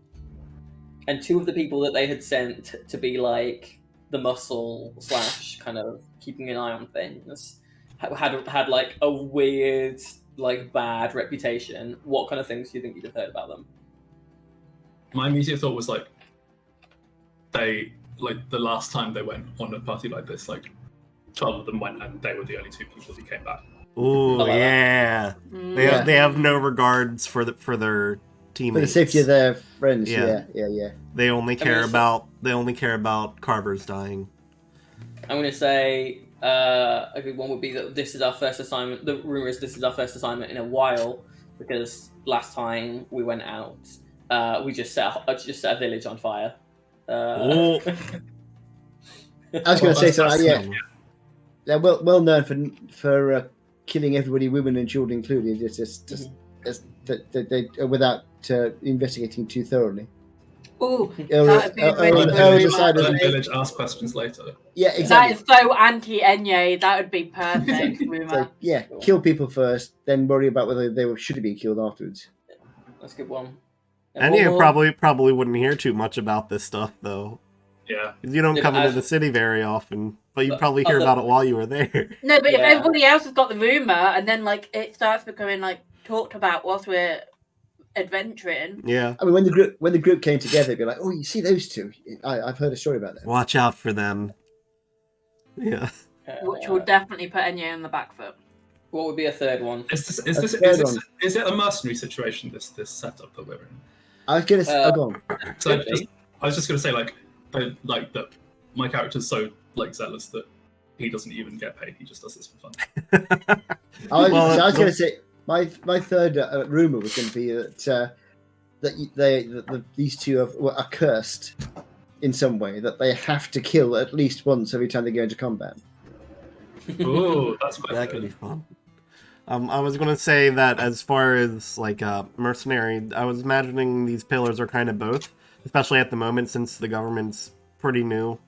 and 2 of the people that they had sent to be like the muscle / kind of keeping an eye on things had like a weird, like bad reputation, what kind of things do you think you'd have heard about them? My immediate thought was like they like the last time they went on a party like this, like 12 of them went and they were the only 2 people who came back. Ooh, yeah. They have no regards for their teammates. For the safety of their friends. Yeah. Yeah. They only care about Carver's dying. I'm gonna say a good one would be that this is our first assignment. The rumor is this is our first assignment in a while, because last time we went out, we just set a village on fire. Oh. I was going to say something. They're well known for killing everybody, women and children included. Without investigating too thoroughly. Ooh, that'd be Then village ask questions later. Yeah, exactly. That is so anti-Enye. That would be perfect. So, kill people first, then worry about whether they should have been killed afterwards. That's a good one. And you probably wouldn't hear too much about this stuff, though. Yeah. You don't come into the city very often, but you probably hear about it while you were there. No, but if everybody else has got the rumor, and then like it starts becoming like talked about whilst we're adventuring. Yeah. I mean, when the group came together, it'd be like, oh, you see those 2? I've heard a story about them. Watch out for them. Yeah. Which will definitely put Enye on the back foot. What would be a 3rd one? Is it a mercenary situation? This setup that we're in. I was gonna say, go on. So I was just gonna say like that. My character's so like zealous that he doesn't even get paid. He just does this for fun. I was gonna say. My 3rd rumor was going to be that these 2 are cursed in some way, that they have to kill at least once every time they go into combat. Ooh, that's quite that could be fun. I was going to say that as far as like mercenary, I was imagining these pillars are kind of both, especially at the moment since the government's pretty new.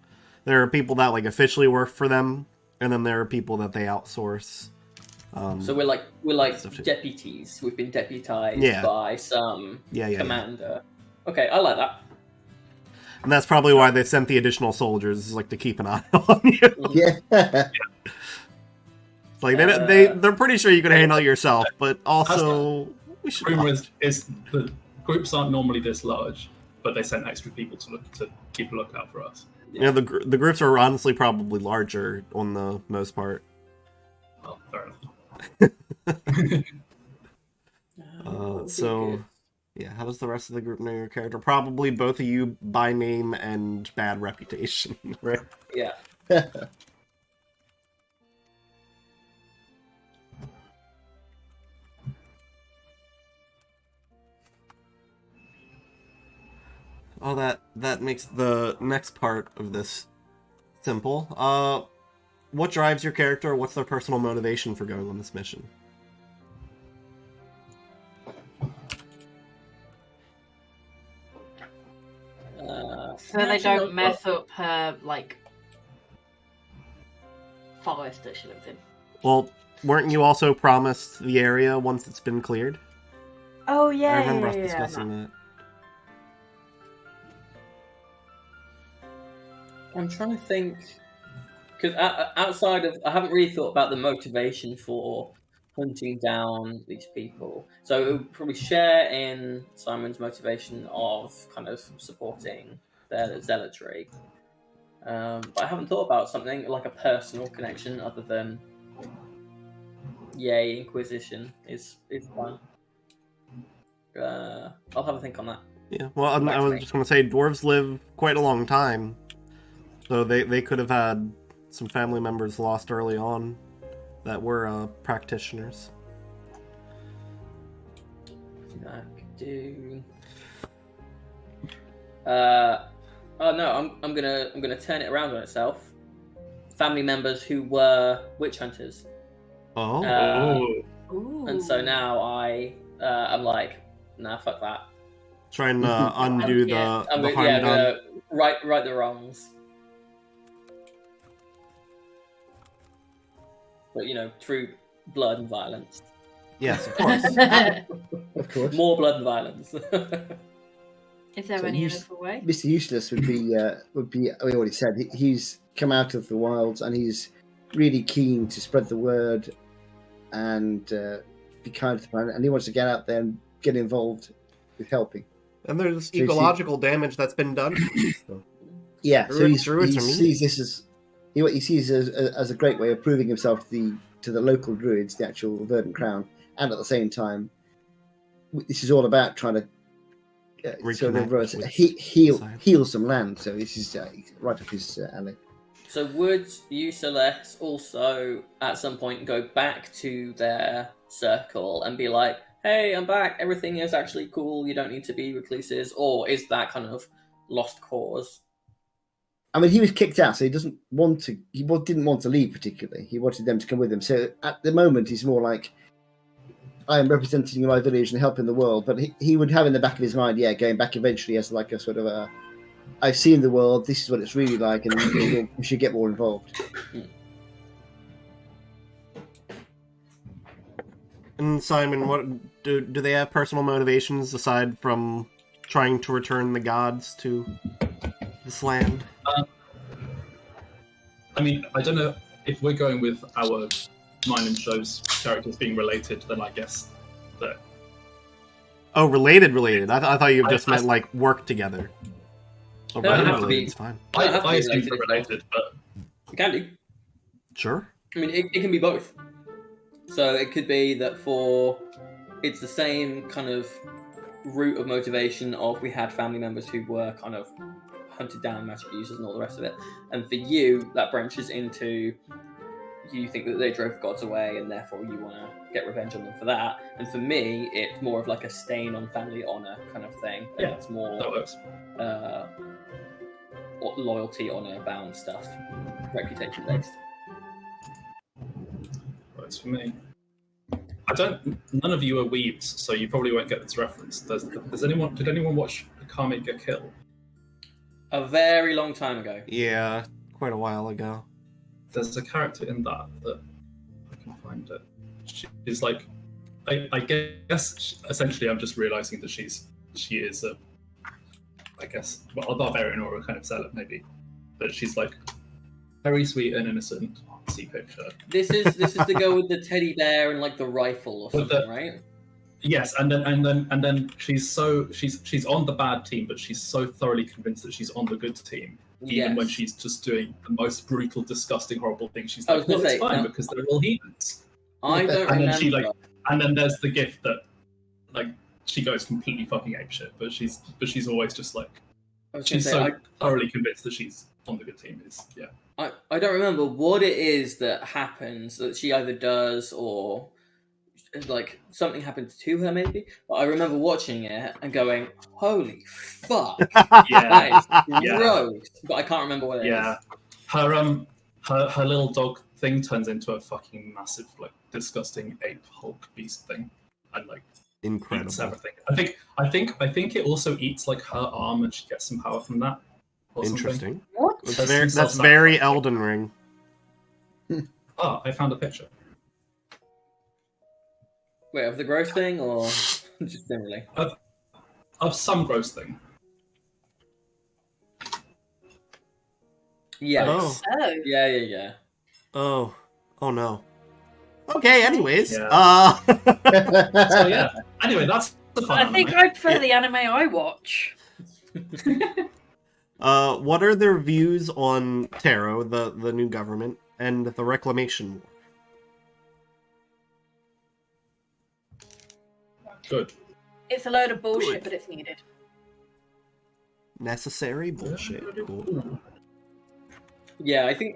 There are people that like officially work for them, and then there are people that they outsource. So we're like deputies. We've been deputized by some commander. Okay, I like that. And that's probably why they sent the additional soldiers, like to keep an eye on you. Yeah. Like they're pretty sure you can handle it yourself, but also we should. Rumor is the groups aren't normally this large, but they sent extra people to keep a lookout for us. Yeah, the groups are honestly probably larger on the most part. Well, fair enough. So, yeah, how does the rest of the group know your character? Probably both of you by name and bad reputation, right? Yeah. Oh, that makes the next part of this simple. What drives your character? What's their personal motivation for going on this mission? So they don't mess up her, like, forest that she lives in. Well, weren't you also promised the area once it's been cleared? Oh, yeah, I remember us yeah, discussing that. I'm trying to think, because outside of, I haven't really thought about the motivation for hunting down these people. So it would probably share in Simon's motivation of kind of supporting their zealotry. But I haven't thought about something like a personal connection other than, yay, Inquisition is fun. I'll have a think on that. Yeah, well, I was just going to say, dwarves live quite a long time. So they could have had some family members lost early on that were practitioners. I could do. Oh no, I'm gonna turn it around on itself. Family members who were witch hunters. Oh. And so now I'm like, nah, fuck that. Try and undo the harm done. I'm gonna right the wrongs. But through blood and violence. Yes, of course. Of course. More blood and violence. Is there any other way? Mr. Useless would be. We already said he's come out of the wilds and he's really keen to spread the word and be kind to the planet, and he wants to get out there and get involved with helping. And there's ecological damage that's been done. So. Yeah, so he Druids sees this as he sees as a great way of proving himself to the local druids, the actual Verdant Crown, and at the same time, this is all about trying to heal some land. So this is right up his alley. So would you, Celeste, also at some point go back to their circle and be like, hey, I'm back, everything is actually cool, you don't need to be recluses, or is that kind of lost cause? I mean, he was kicked out, so he didn't want to leave particularly. He wanted them to come with him. So at the moment, he's more like, I am representing my village and helping the world. But he would have in the back of his mind, going back eventually as like a sort of I've seen the world, this is what it's really like, and we should get more involved. And Simon, what do they have personal motivations aside from trying to return the gods to this land? I mean, I don't know if we're going with our Mine and Show's characters being related, then I guess that. Oh, related. I thought you just meant like work together. Oh, They don't have to be. It's fine. I assume they're related, but You can do. Sure. I mean, it can be both. So it could be that it's the same kind of route of motivation of we had family members who were kind of hunted down magic users and all the rest of it. And for you, that branches into you think that they drove the gods away and therefore you want to get revenge on them for that. And for me, it's more of like a stain on family honor kind of thing. And it's more that works. Loyalty, honor bound stuff, reputation based. Works for me. None of you are weebs, so you probably won't get this reference. Did anyone watch Karmic Get Kill? A very long time ago. Yeah, quite a while ago. There's a character in that I can find it. She's like, I guess essentially I'm just realizing that she is a, I guess, well, a barbarian or a kind of zealot maybe, but she's like very sweet and innocent. See picture. This is the girl with the teddy bear and like the rifle or something, right? Yes, and then she's on the bad team, but she's so thoroughly convinced that she's on the good team, even when she's just doing the most brutal, disgusting, horrible thing. She's like, well, it's fine because they're all heathens. I don't And remember. then she and then there's the gift that like she goes completely fucking apeshit, but she's always just like I was gonna she's say, so thoroughly convinced that she's on the good team. I don't remember what it is that happens that she either does or like something happens to her maybe. But I remember watching it and going, "Holy fuck, that is Yeah. gross!" But I can't remember what it is. Yeah, her little dog thing turns into a fucking massive like disgusting ape Hulk beast thing, and like eats Incredible. everything. I think it also eats like her arm, and she gets some power from that. Or something. Interesting. What? That's very Elden Ring. Oh, I found a picture. Wait, of the gross thing or just generally? Of some gross thing. Yes. Oh. Yeah. Oh no. Okay. Anyways, Yeah. So yeah. Anyway, that's the fun. I think I prefer the anime I watch. what are their views on Taro, the new government, and the Reclamation War? Good. It's a load of bullshit, Good. but it's needed. Necessary bullshit. Cool. Yeah, I think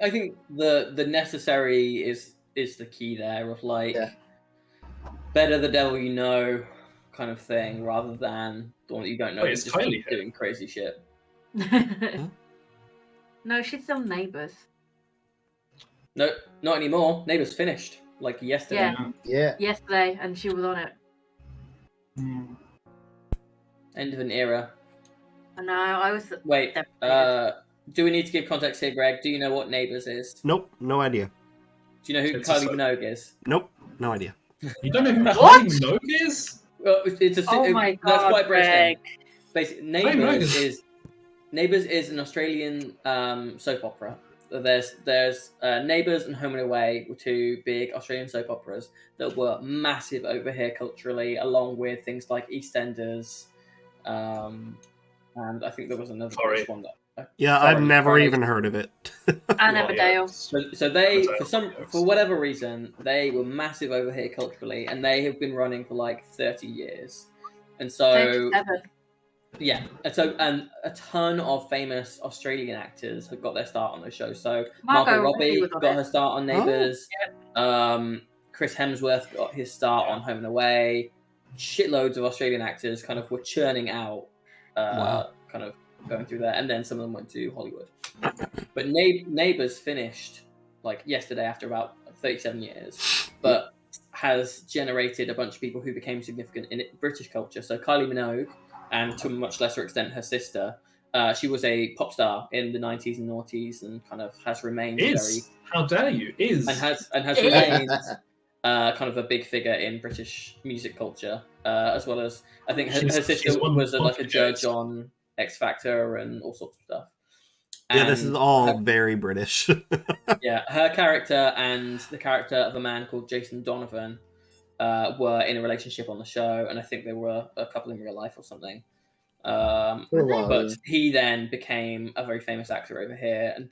the necessary is the key there of like better the devil you know kind of thing rather than the one that you don't know. Wait, it's just Kylie here. doing crazy shit. No, she's still Neighbours. No, not anymore. Neighbours finished like yesterday. Yeah. Yeah. Yesterday, and she was on it. Mm. End of an era. I know, I was... Wait, devastated. do we need to give context here, Greg? Do you know what Neighbours is? Nope. No idea. Do you know who It's a Kylie soap. Minogue is? Nope. No idea. You don't know who What? Kylie Minogue is? Well, it's a Oh my that's god, quite British thing. Greg. Basically, Minogue is- Neighbours is an Australian soap opera. There's Neighbours and Home and Away were two big Australian soap operas that were massive over here culturally, along with things like EastEnders, and I think there was another Sorry. British one that. Yeah, Sorry, I've never sorry. even heard of it. And Well, Everdale. So they Everdale. for whatever reason they were massive over here culturally, and they have been running for like 30 years, and so. 37. Yeah, and a ton of famous Australian actors have got their start on the show. So Margot Margot Robbie Robbie was on got it. her start on Neighbours. Chris Hemsworth got his start on Home and Away. Shitloads of Australian actors kind of were churning out, Wow. kind of going through there, and then some of them went to Hollywood. But Neighbours finished like yesterday after about 37 years, but has generated a bunch of people who became significant in British culture. So Kylie Minogue, and to a much lesser extent her sister, she was a pop star in the 90s and noughties, and kind of has remained How dare you? and has remained kind of a big figure in British music culture, as well as I think her sister she's won was like a both judge games. on X Factor and all sorts of stuff. Yeah, this is And all her- very British. yeah, her character and the character of a man called Jason Donovan were in a relationship on the show, and I think they were a couple in real life or something. For a while. But he then became a very famous actor over here, and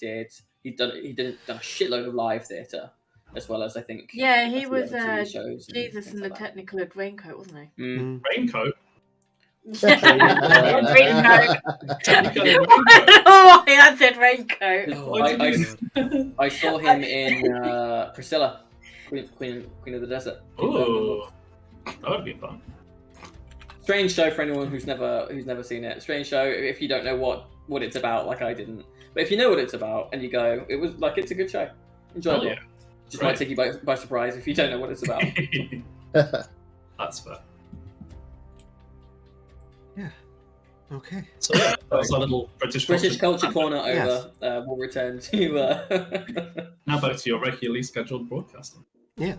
he'd done a shitload of live theatre, as well as I think Yeah, a he few was other TV shows and Jesus things in the like that. Technicolor Raincoat, wasn't he? Mm. Raincoat. Raincoat. Technicolor Raincoat. Oh, I said raincoat. What do you mean? I saw him in Priscilla, Queen of the Desert. Ooh, that would be fun. Strange show for anyone who's never seen it. Strange show if you don't know what it's about, like I didn't. But if you know what it's about and you go, it's a good show, enjoyable. Hell yeah. Just Right. might take you by surprise if you don't know what it's about. That's fair. Okay. So yeah, that was our little British Culture Corner Yes. over. We'll return to. Now back to your regularly scheduled broadcasting. Yeah.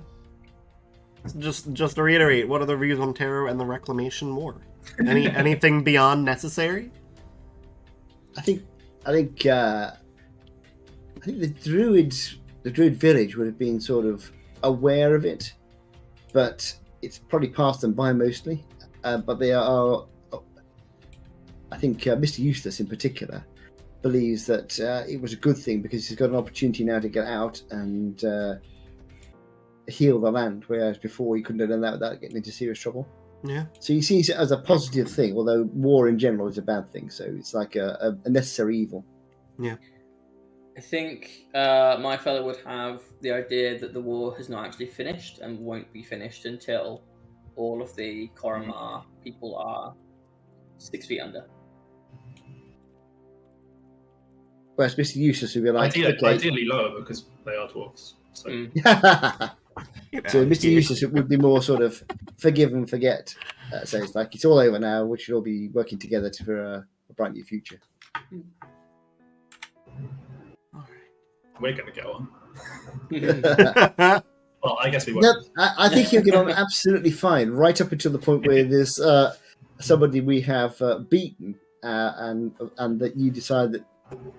Just to reiterate, what are the views on Taro and the Reclamation War? Anything beyond necessary? I think the Druid village would have been sort of aware of it, but it's probably passed them by mostly. But they are, I think, Mr. Eustace in particular believes that it was a good thing because he's got an opportunity now to get out and heal the land, whereas before he couldn't have done that without getting into serious trouble. Yeah. So he sees it as a positive thing, although war in general is a bad thing. So it's like a necessary evil. Yeah. I think my fellow would have the idea that the war has not actually finished and won't be finished until all of the Koromar people are 6 feet under. Whereas Mr. Eustace would be like, ideally lower because they are dwarves. So So Mr. Eustace would be more sort of forgive and forget. So it's like it's all over now. We should all be working together for a bright new future. we're going to go on. Yeah. Well, I guess we No, won't. I think he'll get on absolutely fine, right up until the point where there's somebody we have beaten, and that you decide that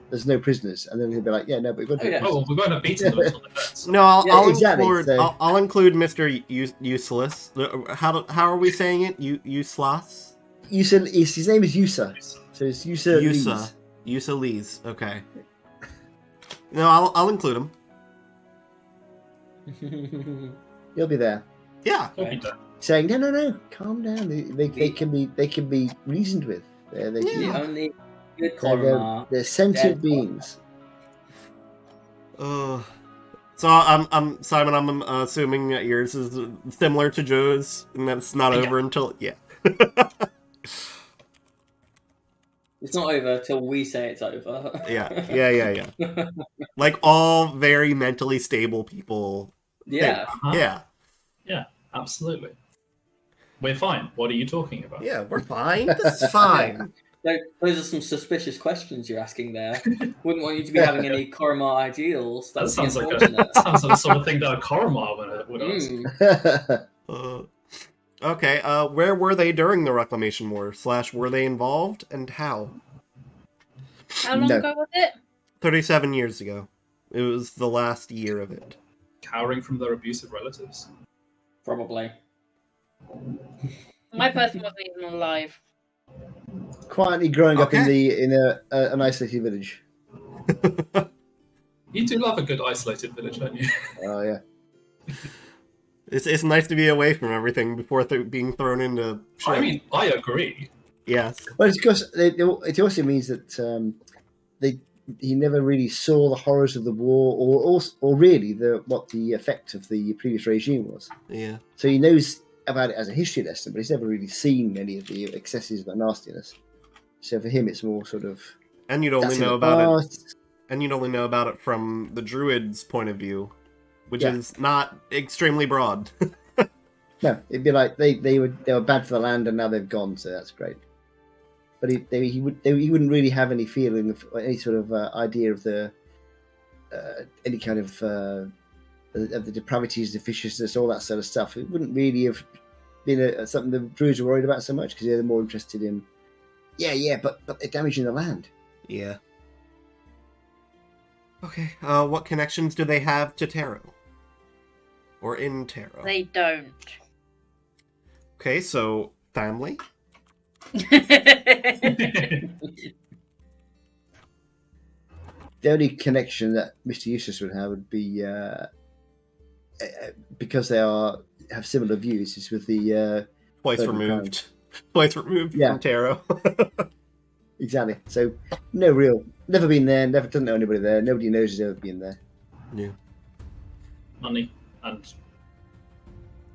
there's no prisoners, and then he'll be like, "Yeah, no, but we've got to." Oh, well, we won't have beaten them until the vets. No, I'll exactly, include. so- I'll include Mr. Useless. How are we saying it? Useless. Yusa, his name is Yusa, so it's Yusa. Yusa. Yusa Lees. Okay. No, I'll include him. He'll be there, Yeah. saying, "No, calm down. They can be reasoned with. They The can, only good Koromar. they're sentient dead beings." So I'm Simon. I'm assuming that yours is similar to Joe's, and that's not over until It's not over till we say it's over. Yeah. Like all very mentally stable people. Yeah. Yeah. Absolutely. We're fine. What are you talking about? Yeah, we're fine. This is fine. Those are some suspicious questions you're asking there. Wouldn't want you to be having any Koromar ideals. That That's sounds like unfortunate. the sort of thing that a Koromar would ask. Okay, where were they during the Reclamation War? / were they involved, and how? How long No. ago was it? 37 years ago. It was the last year of it. Cowering from their abusive relatives. Probably. My person wasn't even alive. Quietly growing up in Okay. an isolated village. You do love a good isolated village, don't you? Oh yeah. It's nice to be away from everything before being thrown into shit. I mean, I agree. Yes. Well, it's because it also means that he never really saw the horrors of the war, or really what the effect of the previous regime was. Yeah. So he knows about it as a history lesson, but he's never really seen any of the excesses of the nastiness. So for him, it's more sort of. And you'd only know about it. And you'd only know about it from the druid's point of view, which is not extremely broad. No, it'd be like they were bad for the land, and now they've gone. So that's great. But he wouldn't really have any feeling of any sort of idea of the any kind of the depravities, the viciousness, all that sort of stuff. It wouldn't really have been something the Druids were worried about so much because they're more interested in, but they're damaging the land. Yeah. Okay. What connections do they have to tarot? Or in tarot? They don't. Okay, so family. The only connection that Mr. Eustace would have would be because they have similar views is with the Twice Third removed. Twice removed Yeah. from tarot. exactly. So never been there, never doesn't know anybody there. Nobody knows he's ever been there. Yeah. Money and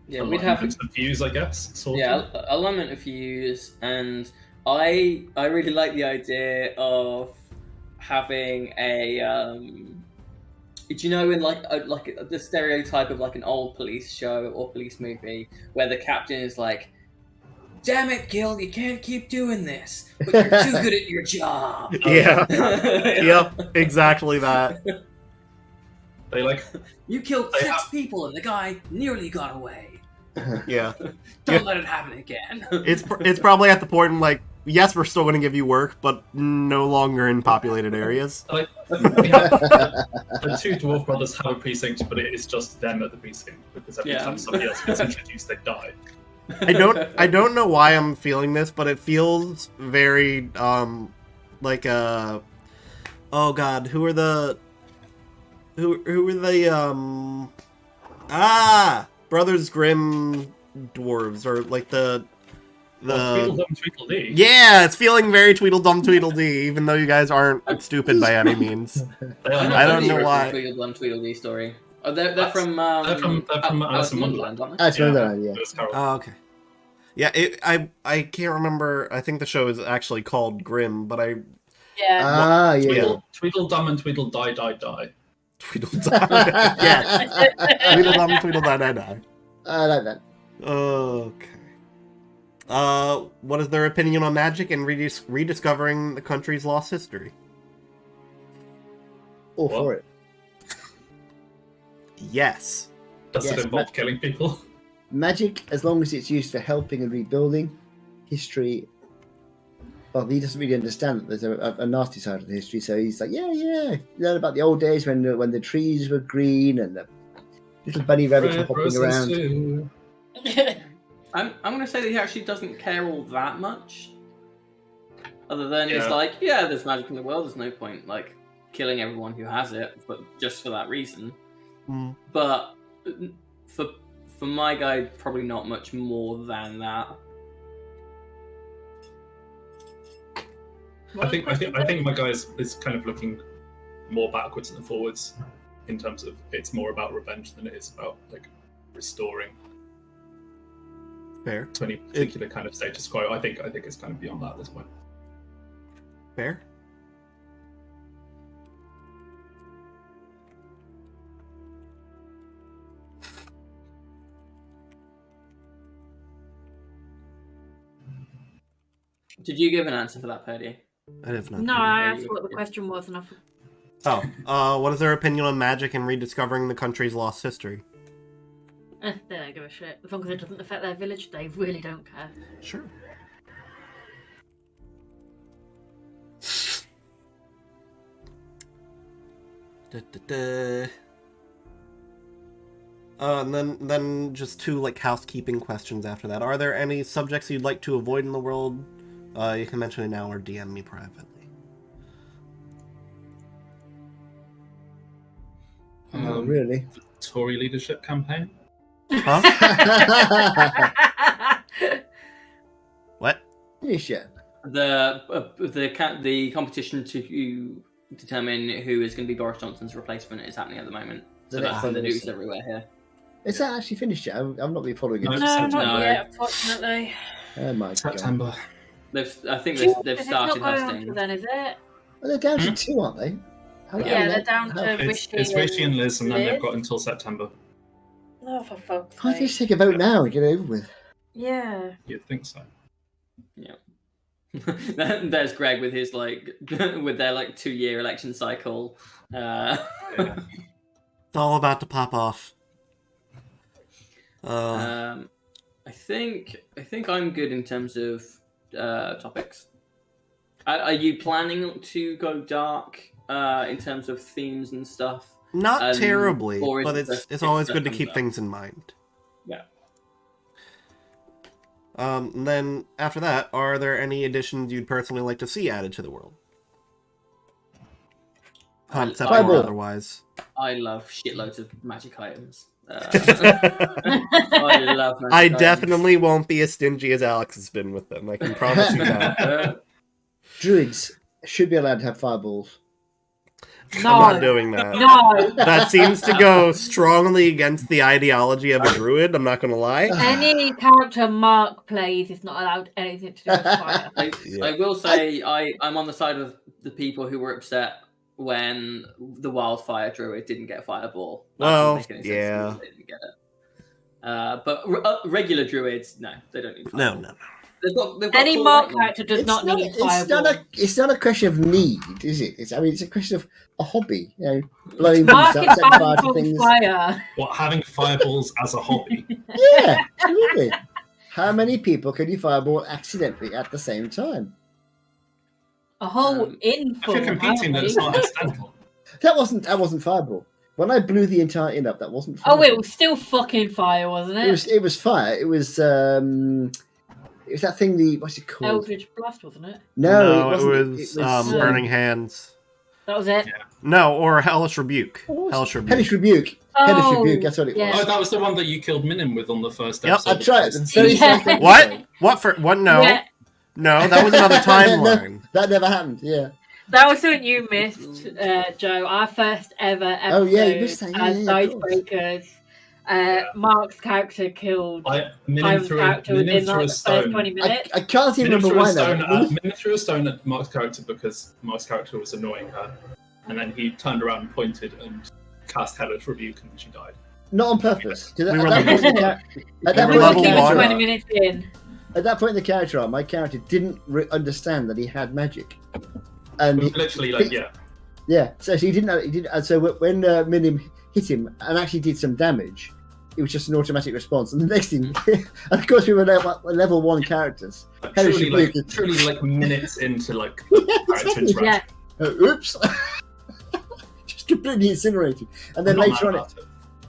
Yeah, we'd have some views, I guess. Sort of. alignment of views, and I really like the idea of having a do you know in like the stereotype of like an old police show or police movie where the captain is like, "Damn it, Gil, you can't keep doing this, but you're too good at your job." Yeah. Yep, exactly that. They like You killed They 6 have- people and the guy nearly got away. Yeah. Don't let it happen again. It's probably at the point in like, yes, we're still going to give you work, but no longer in populated areas. like the two dwarf brothers have a precinct, but it is just them at the precinct because every Yeah. time somebody else gets introduced, they die. I don't know why I'm feeling this, but it feels very like oh god, who are the Brothers Grimm dwarves, or like the Tweedledum Tweedledee. yeah, it's feeling very Tweedledum Tweedledee, even though you guys aren't stupid by any means. I don't know why. Tweedledum Tweedledee story. Oh, they're from They're from Alice in Wonderland. aren't they? That's Wonderland, yeah. It was Harold. Oh, okay. Yeah, I can't remember. I think the show is actually called Grimm, but I Yeah. Yeah. Tweedledum and Tweedledee die. Tweedledum. Yeah, Tweedledum Tweedledee. I like that. Okay. What is their opinion on magic and rediscovering the country's lost history? All for it. Yes. Does Yes, it involve killing people? Magic, as long as it's used for helping and rebuilding, history. Well, he doesn't really understand that there's a nasty side of the history, so he's like, yeah. Learn about the old days when the trees were green and the little bunny rabbits were hopping around. I'm going to say that he actually doesn't care all that much. Other than it's Yeah. like, yeah, there's magic in the world. There's no point like killing everyone who has it, but just for that reason. Mm. But for my guy, probably not much more than that. I think my guy is kind of looking more backwards than forwards in terms of it's more about revenge than it is about like restoring Fair. to any particular kind of status quo. I think it's kind of beyond that at this point. Fair. Did you give an answer for that, Purdy? I have not. No, I asked what the question was, and I What is their opinion on magic and rediscovering the country's lost history? they don't give a shit. As long as it doesn't affect their village, they really don't care. Sure. And then just two like housekeeping questions after that. Are there any subjects you'd like to avoid in the world? You can mention it now or DM me privately. Oh, really? The Tory leadership campaign. Huh? What? Finish it. The competition to determine who is going to be Boris Johnson's replacement is happening at the moment. So that's in the news everywhere here. Is that actually finished yet? I've not been following it. No, No, No. not yet, unfortunately. Oh my god. September. I think It's they've not started going on hosting. till then, is it? Well, they're down to two, aren't they? Yeah, they're down to It's Rishi Rishi and Liz, and then Liz. they've got until September. Oh, for fuck's Why don't you just sake. take a vote now and get it over with? Yeah. You'd think so. There's Greg with his with their 2-year election cycle. Yeah. It's all about to pop off. I think I'm good in terms of topics. Are you planning to go dark in terms of themes and stuff? Not terribly, or is but it it's just always if good to that keep comes up? things in mind. Yeah. And then after that, are there any additions you'd personally like to see added to the world? Concept or Fireball. otherwise. I love shitloads of magic items. I love magic I items. definitely won't be as stingy as Alex has been with them. I can promise you that. Druids should be allowed to have fireballs. No. I'm not doing that. No. That seems to go strongly against the ideology of a druid, I'm not going to lie. Any character Mark plays is not allowed anything to do with fire. I will say I'm on the side of the people who were upset when the wildfire druid didn't get fireball. That Well, doesn't make any sense to me yeah. that they didn't get it. But regular druids, no, they don't need fireball. No. They've got Any full Mark lightning. character does not need it's fireball. it's not a question of need, is it? It's a question of a hobby. You know, blowing Mark things is up, setting fire banned to from things. fire. What, having fireballs as a hobby? Yeah, absolutely. How many people can you fireball accidentally at the same time? A whole Um, If info. you're competing, then it's not accidental. That wasn't fireball. When I blew the entire inn up, that wasn't fire. Oh, it was still fucking fire, wasn't it? It was fire. It was that thing. What's it called? Eldritch Blast, wasn't it? No, it wasn't. was Burning Hands. That was it. Yeah. No, or Hellish Rebuke. Hellish Rebuke. Hellish Rebuke. Hellish Rebuke, that's what it was. yeah. Oh, that was the one that you killed Minim with on the first Yep. episode. I tried. of Very Yeah. first episode. What? No. Yeah. No, that was another timeline. That never happened, yeah. That was something you missed, Joe. Our first ever episode Oh, yeah, you missed that. Yeah, as yeah, of course. Dicebreakers. Mark's character killed Minim Simon's threw, character Minim within threw like a the first stone. 20 minutes. I can't even Minim remember threw, a why stone now. Minim threw a stone at Mark's character because Mark's character was annoying her. And then he turned around and pointed and cast Hellish Rebuke and she died. Not on purpose. 'Cause We at were that point in the char- at that we We were were point in level the given one. character 20 arc- minutes in. at that point in the character arc, my character didn't understand that he had magic. And We were literally like, yeah. yeah, so he didn't. He didn't. And so when Minim hit him and actually did some damage, it was just an automatic response. And the next thing, and of course, we were level 1 characters. Hellish Rebuke. Truly like minutes into like Yeah, character exactly. interaction. Yeah. Oops, just completely incinerated. And then I'm not later on, mad about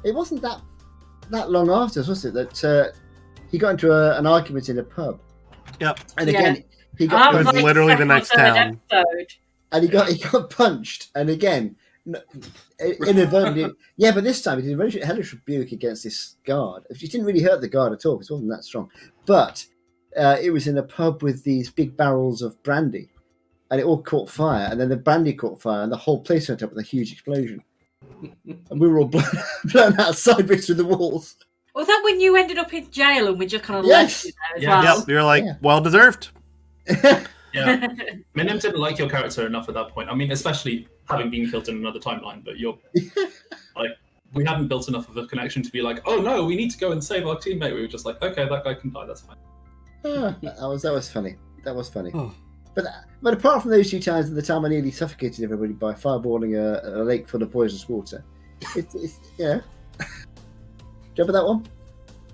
it. it wasn't that long after, was it? That he got into an argument in a pub. Yep. And Yeah. again, he And got that It was like literally the second or next third town. episode. and he got punched, and again, inadvertently, yeah, but this time he did a hellish rebuke against this guard. It didn't really hurt the guard at all, because it wasn't that strong. But it was in a pub with these big barrels of brandy, and it all caught fire, and then the brandy caught fire, and the whole place went up with a huge explosion. And we were all blown out sideways through the walls. Was that when you ended up in jail and we just kind of Yes. left you there as Yeah. well? Yep. You're like, Yeah. well deserved. Yeah. Minim didn't like your character enough at that point. I mean, especially having been killed in another timeline, but you're like, we hadn't built enough of a connection to be like, oh no, we need to go and save our teammate. We were just like, okay, that guy can die, that's fine. That was funny. That was funny. Oh. But apart from those 2 times, and the time I nearly suffocated everybody by fireballing a lake full of poisonous water, it's yeah. Do you remember that one?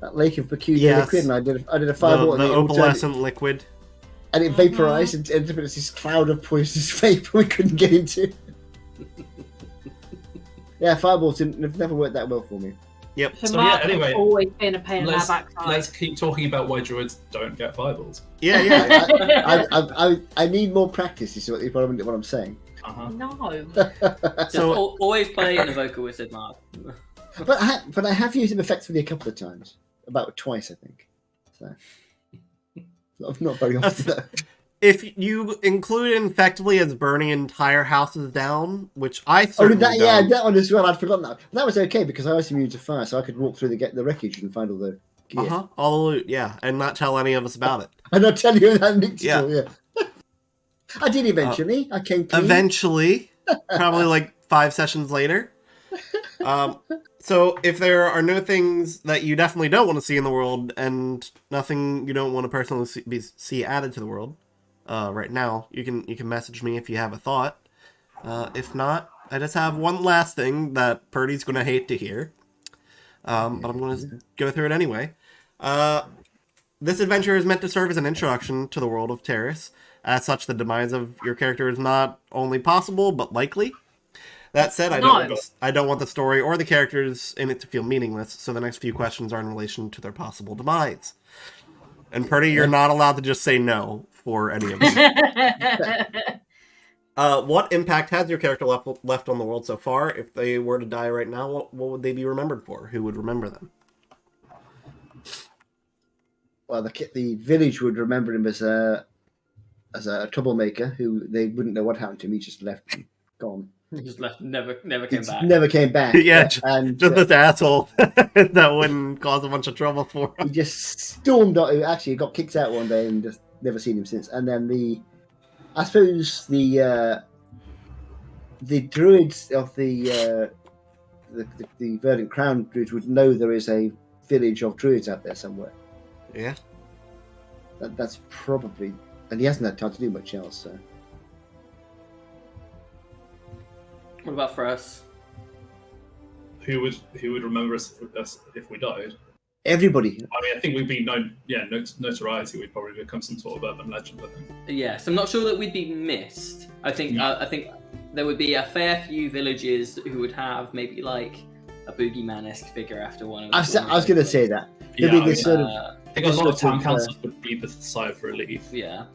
That lake of peculiar Yes. liquid, and I did a The, fireball, the and it all turned- opalescent liquid. and it vaporized and ended up in this cloud of poisonous vapor we couldn't get into. Yeah, fireballs have never worked that well for me. Yep. So So, Mark yeah, anyway, has always been a pain in our Let's backside. keep talking about why druids don't get fireballs. Yeah, yeah. I need more practice. Is what I'm saying. Uh-huh. No. Just So- always play an Evoker Wizard, Mark. But I have used them effectively a couple of times, about twice, I think. So not very often. Though. If you include it effectively as burning entire houses down, which I Oh, certainly did that? Yeah, don't. that one as well. I'd forgotten that. But that was okay because I was immune to fire, so I could walk through the wreckage and find all the gear. Uh-huh. All the loot, yeah, and not tell any of us about it. And I'll tell you that Nick Yeah. yeah. I did eventually. I came clean. Eventually, probably like 5 sessions later. So if there are no things that you definitely don't want to see in the world, and nothing you don't want to personally see added to the world, right now, you can message me if you have a thought. If not, I just have one last thing that Purdy's gonna hate to hear. But I'm gonna go through it anyway. This adventure is meant to serve as an introduction to the world of Taris. As such, the demise of your character is not only possible, but likely. That said, I don't want the story or the characters in it to feel meaningless, so the next few questions are in relation to their possible demise. And Purdy, you're not allowed to just say no for any of them. What impact has your character left on the world so far? If they were to die right now, what would they be remembered for? Who would remember them? Well, the village would remember him as a troublemaker who they wouldn't know what happened to him. He just left and gone. Just left, never came He back. Never came back. Yeah, and Just this asshole that wouldn't cause a bunch of trouble for he him. just stormed out. Actually, got kicked out one day and just never seen him since. And then I suppose the druids of the Verdant Crown druids would know there is a village of druids out there somewhere. Yeah. That's probably, and he hasn't had time to do much else. So What about for us? Who would remember us if we died? everybody. I mean, I think we'd be known. Yeah, notoriety. We'd probably become some sort of urban legend. I think. Yes, I'm not sure that we'd be missed. I think there would be a fair few villages who would have maybe like a boogeyman-esque figure after one of them. I was going to say that. Yeah, There'd be I this sort of I think a lot of town sort of, councils would be the sigh of relief. Yeah.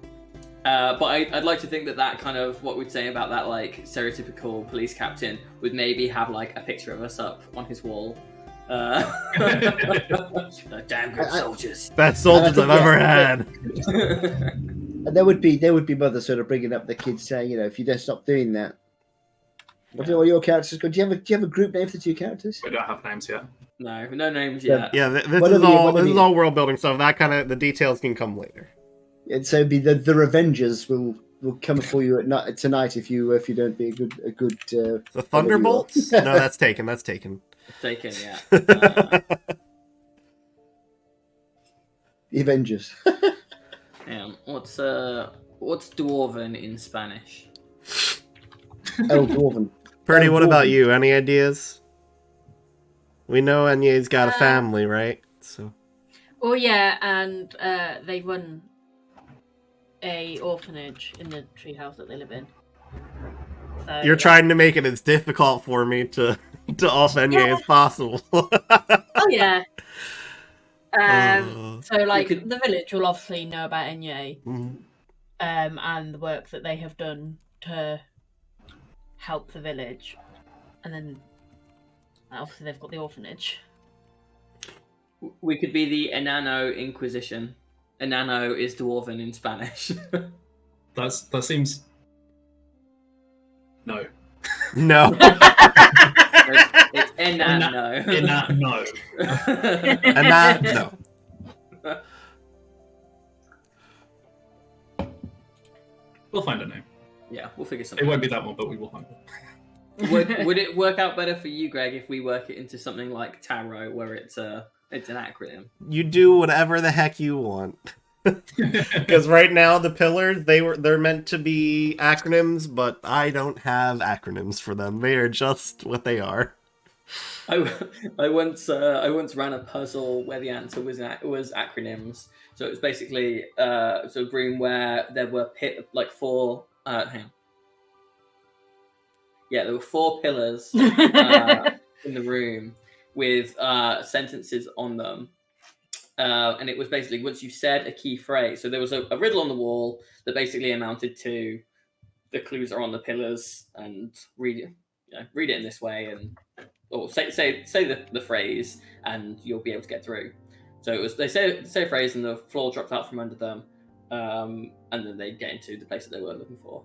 But I'd like to think that kind of what we'd say about that like stereotypical police captain would maybe have like a picture of us up on his wall. Damn good soldiers. Best soldiers I've ever had. And there would be mothers sort of bringing up the kids, saying, if you don't stop doing that. What do all your characters go? Do you have a group name for the two characters? We don't have names yet. No names yet. Yeah, this is all world building stuff. That kind of the details can come later. And so the Revengers will come for you at night tonight if you don't be a good. The Thunderbolts? No, that's taken. That's taken. Taken, yeah. The Avengers. What's dwarven in Spanish? El Dwarven. Purdy, what about you? Any ideas? We know Enye's got a family, right? So. Oh yeah, and they run a orphanage in the treehouse that they live in. So, You're trying to make it as difficult for me to off Enye as possible. Oh yeah. So like could- the village will obviously know about Enye, Mhm. and the work that they have done to help the village, and then obviously they've got the orphanage. We could be the Enano Inquisition. Enano is dwarven in Spanish. That seems. No. No. It's Enano. No. And that, no. We'll find a name. Yeah, we'll figure It something. won't be that one, but we will find one. Would it work out better for you, Greg, if we work it into something like Tarot, where it's an acronym? You do whatever the heck you want. Because right now the pillars, they're meant to be acronyms, but I don't have acronyms for them. They are just what they are. I once ran a puzzle where the answer was acronyms. So it was basically a room where there were four. Hang on. Yeah, there were 4 pillars in the room with sentences on them. And it was basically once you said a key phrase. So there was a riddle on the wall that basically amounted to the clues are on the pillars and read it in this way or say the phrase and you'll be able to get through. So it was they say a phrase and the floor drops out from under them, and then they get into the place that they were looking for.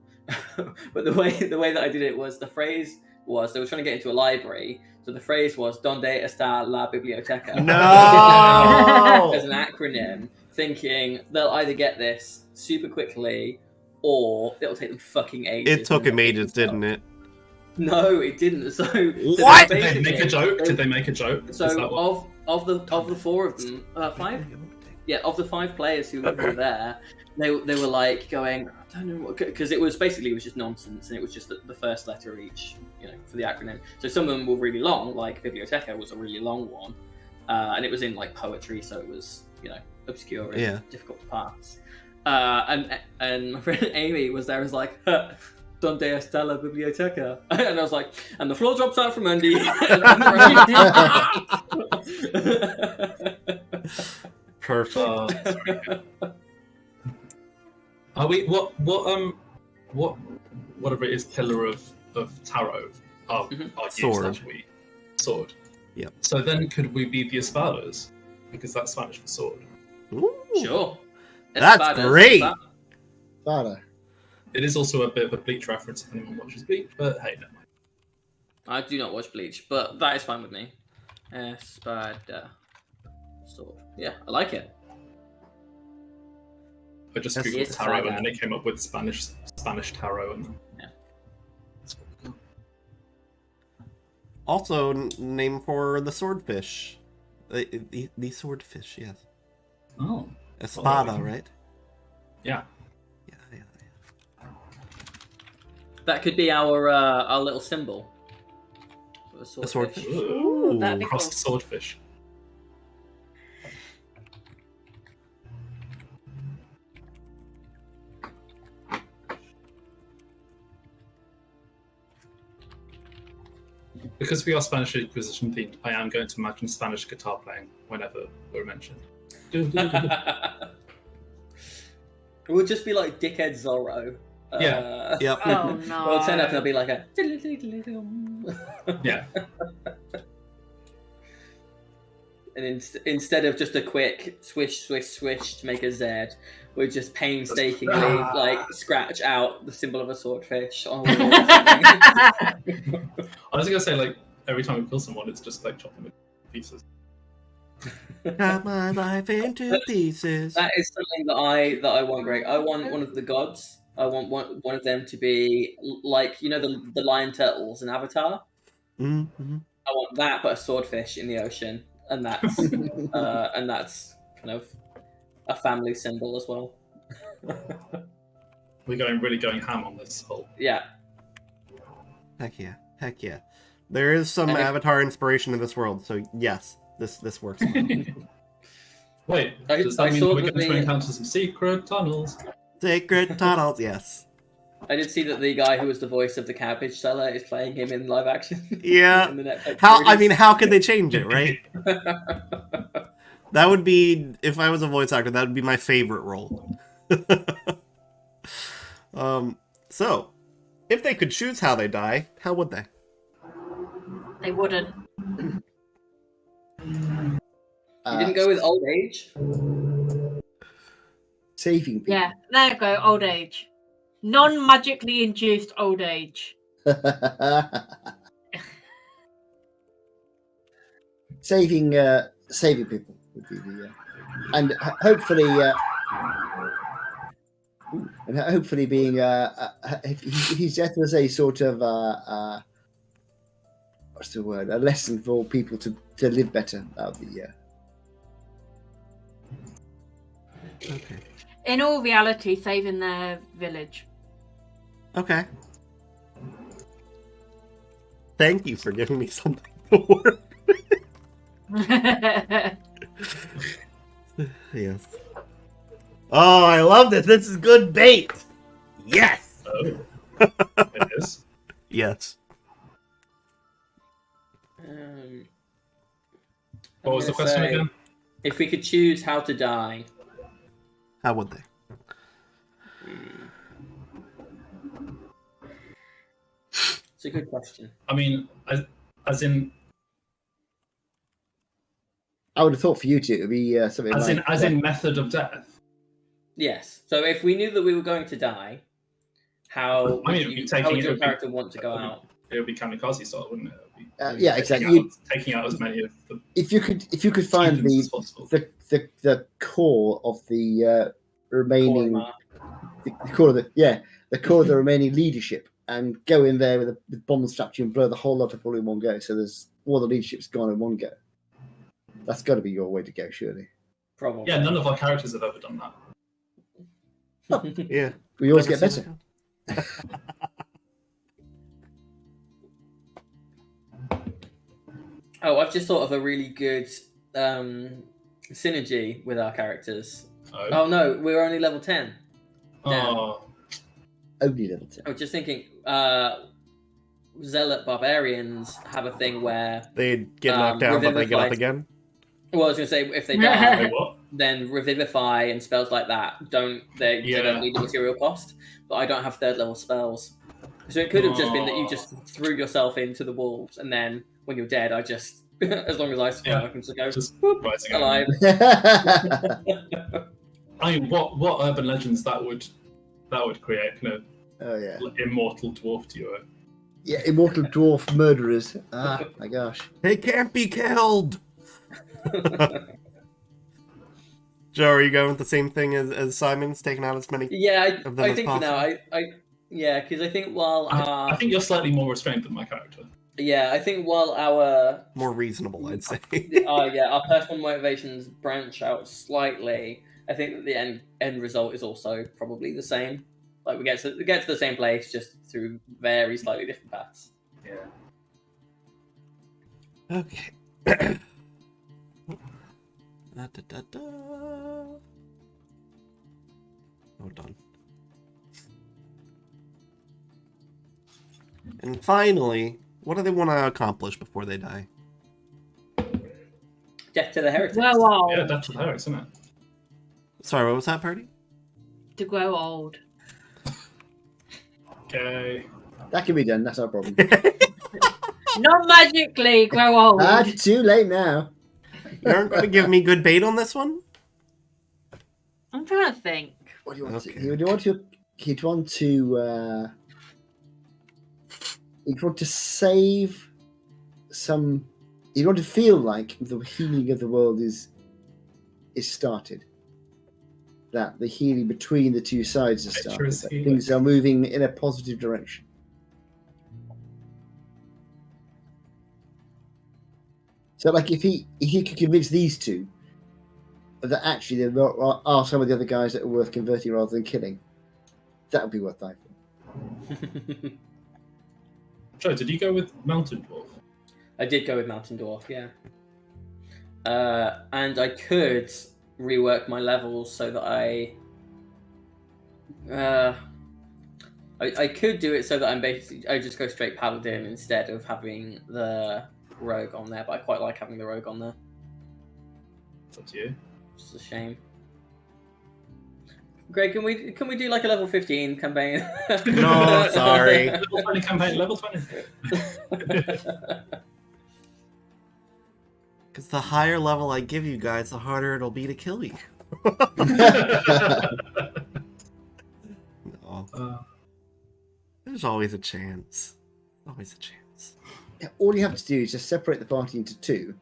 But the way that I did it was the phrase was they were trying to get into a library. So the phrase was "Donde está la biblioteca?" No! As an acronym, thinking they'll either get this super quickly or it'll take them fucking ages. It took him ages, didn't it? No, it didn't. So What? Did they make a joke? Did they make a joke? So of the 4 of them, 5. Yeah, of the 5 players who were there, they were like going, I don't know what, because it was just nonsense, and it was just the first letter each, for the acronym. So some of them were really long, like Biblioteca was a really long one, and it was in like poetry, so it was obscure and difficult to pass. And my friend Amy was there, was like, Donde está la biblioteca? And I was like, and the floor drops out from under you. Perfect. Are we whatever it is, pillar of tarot? Are Sword. Sword. Yep. So then, could we be the espadas? Because that's Spanish for sword. Ooh. Sure. That's Espadas, great. Father. It is also a bit of a Bleach reference if anyone watches Bleach, but hey, never mind. I do not watch Bleach, but that is fine with me. Espada. Sword. Yeah, I like it. I just That's- googled Yes, tarot espada. and then it came up with Spanish tarot and Also, name for the swordfish. The swordfish, yes. oh Espada, Oh. right? yeah. Yeah. That could be our little symbol. For the A swordfish. Ooh, that'd be Crossed swordfish. Because we are Spanish Inquisition themed, I am going to imagine Spanish guitar playing whenever we're mentioned. It would just be like Dickhead Zorro. Yeah. Yep. Oh no. It'll turn up and it'll be like a. Yeah. And instead of just a quick swish, swish, swish to make a Z, we just painstakingly like scratch out the symbol of a swordfish on a wall. I was gonna say, like, every time we kill someone, it's just like chopping them into pieces. Cut my life into pieces. That is something that I want, Greg. I want one of the gods. I want one of them to be like, you know, the lion turtles in Avatar. Mm-hmm. I want that, but a swordfish in the ocean, and that's kind of a family symbol as well. We're really going ham on this whole. Yeah. Heck yeah. Heck yeah. There is some And if- Avatar inspiration in this world, so yes, this works. Wait, I does that mean saw we're that going to the- encounter some secret tunnels? Sacred tunnels, yes. I did see that the guy who was the voice of the cabbage seller is playing him in live action. Yeah. in the Netflix How could they change it, right? That would be, if I was a voice actor, that would be my favorite role. So, if they could choose how they die, how would they? They wouldn't. You didn't go with old age? Saving people. Yeah, there you go. Old age. Non-magically induced old age. saving people would be the and hopefully being if his death was a sort of what's the word, a lesson for people to live better, that would be Okay. In all reality, saving their village. Okay. Thank you for giving me something to work. Yes. Oh, I love this. This is good bait. Yes. Oh, it is. Yes. What was the question again? If we could choose how to die, How would they? it's a good question. I mean, as in I would have thought for you two it would be something as in method of death. Yes. So if we knew that we were going to die, how I mean, would, it would be how taking- would it your would be- character want to go out? It would be kamikaze style, wouldn't it? It would be yeah, exactly. taking out as many of the If you could find humans the as possible. the core of the remaining Korma. the core of the remaining leadership, and go in there with a bomb strapped to you and blow the whole lot up all in one go. So there's all the leadership's gone in one go. That's got to be your way to go, surely. Probably. Yeah, none of our characters have ever done that. Yeah. We always get better. Oh, I've just thought of a really good synergy with our characters. Oh no, we're only level 10. Oh, Only level 10. I was just thinking, Zealot barbarians have a thing where, They'd get knocked down, but they get up Revivify. again. well, I was going to say, if they die, wait, what? then Revivify and spells like that they don't need the material cost. But I don't have 3rd level spells, so it could have just been that you just threw yourself into the wolves, and then when you're dead, I just as long as I survive, Yeah. I can just go Just whoop, rising up. alive. I mean, what urban legends that would create? Kind of Oh yeah. immortal dwarf duo. Yeah, immortal dwarf murderers. Ah, my gosh. They can't be killed. Joe, are you going with the same thing as Simon's, taking out as many? Yeah, Of them I as think for now, because I think while I think you're slightly more restrained than my character. I think while our More reasonable, I'd say. our personal motivations branch out slightly, I think that the end result is also probably the same. Like we get to the same place, just through very slightly different paths. Yeah. Okay. Hold on. And finally, what do they want to accomplish before they die? Death to the heretics. Well, Yeah, that's the Taris, isn't it? Sorry, what was that, party? To grow old. Okay. That can be done. That's our problem. Not magically grow old. Too late now. You aren't going to give me good bait on this one? I'm trying to think. What do you want Okay. to? He'd want to. He'd want to. He'd want to save some. He'd want to feel like the healing of the world is started. That the healing between the two sides has started. Treacherous That healing. things are moving in a positive direction. So, like, if he could convince these two that actually there are some of the other guys that are worth converting rather than killing, that would be worth dying for. Joe, did you go with Mountain Dwarf? I did go with Mountain Dwarf, yeah. And I could rework my levels so that I could do it so that I just go straight Paladin instead of having the Rogue on there, but I quite like having the Rogue on there. It's up to you. It's a shame. Greg, can we do like a level 15 campaign? No, sorry. Level 20 campaign, level 20. Because the higher level I give you guys, the harder it'll be to kill you. No. There's always a chance. Always a chance. Yeah, all you have to do is just separate the party into two,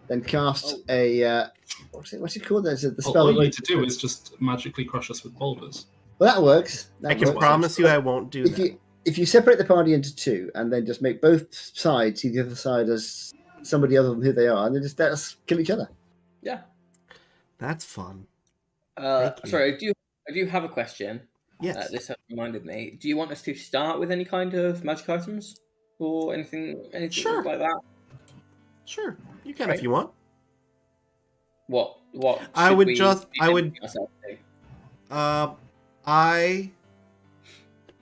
then cast a what's it called? There's the spell. All that you need to do is just magically crush us with boulders. Well, that works. That I can works. promise you I won't do that. If you separate the party into two and then just make both sides see the other side as somebody other than who they are, and then just let us kill each other. Yeah. That's fun. Sorry, I do have a question. Yes. This has reminded me. Do you want us to start with any kind of magic items or anything Sure. like that? Sure. You can Right. if you want. What? I should would we just- be I would- limiting ourselves to? I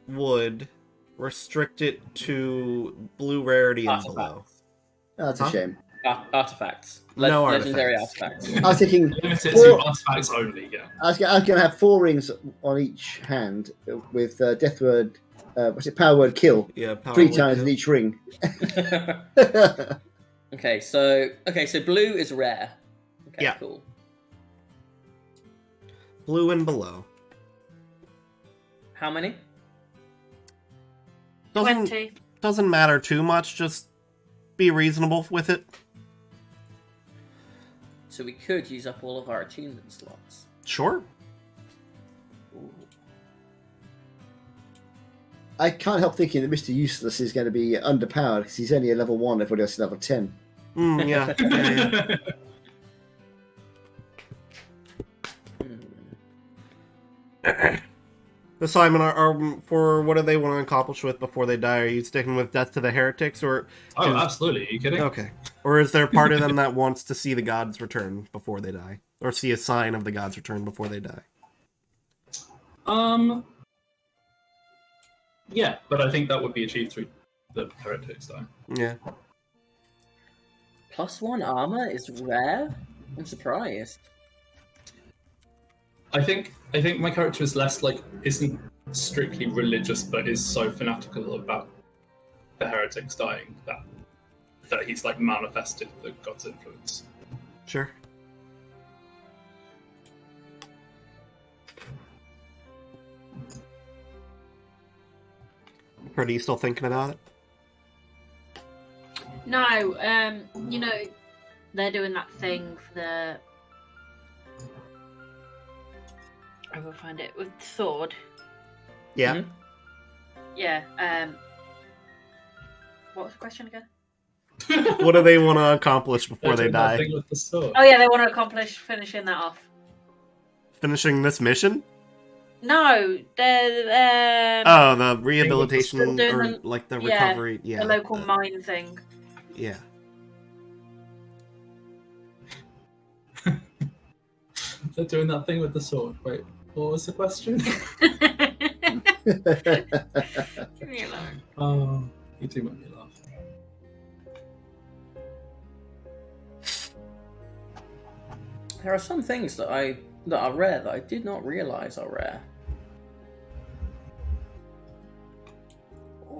would restrict it to blue rarity and below. Artifacts. Oh, that's a Huh? shame. Artifacts. No Legendary artifacts. artifacts. I was thinking Limited Four- to artifacts only, yeah. I was going to have 4 rings on each hand with death word, power word kill, Yeah, power 3 word times kill. in each ring. Okay, so blue is rare. Okay, Yeah. cool. Blue and below. How many? Doesn't 20. doesn't matter too much. Just be reasonable with it. So we could use up all of our attunement slots. Sure. Ooh. I can't help thinking that Mr. Useless is going to be underpowered because he's only a level 1, everybody else is level 10. Yeah. Yeah. So Simon, are for what do they want to accomplish with before they die? Are you sticking with death to the heretics, or Oh, absolutely. Are you kidding? okay, or is there part of them that wants to see the gods return before they die, or see a sign of the gods return before they die? Yeah, but I think that would be achieved through the heretics, though. Yeah. +1 armor is rare? I'm surprised. I think my character is less isn't strictly religious, but is so fanatical about the heretics dying that he's manifested the god's influence. Sure. Are you still thinking about it? No, they're doing that thing for the. I will find it with the sword. Yeah. Mhm. Yeah. What was the question again? What do they want to accomplish before they They're doing that die? thing with the sword. Oh yeah, they want to accomplish finishing that off. Finishing this mission? No, they're Oh, the rehabilitation Still doing or the- like the yeah, recovery. Yeah. the local mine thing. Yeah. They're doing that thing with the sword. Wait, what was the question? Leave me alone. Oh, you do make me laugh. There are some things that are rare that I did not realize are rare.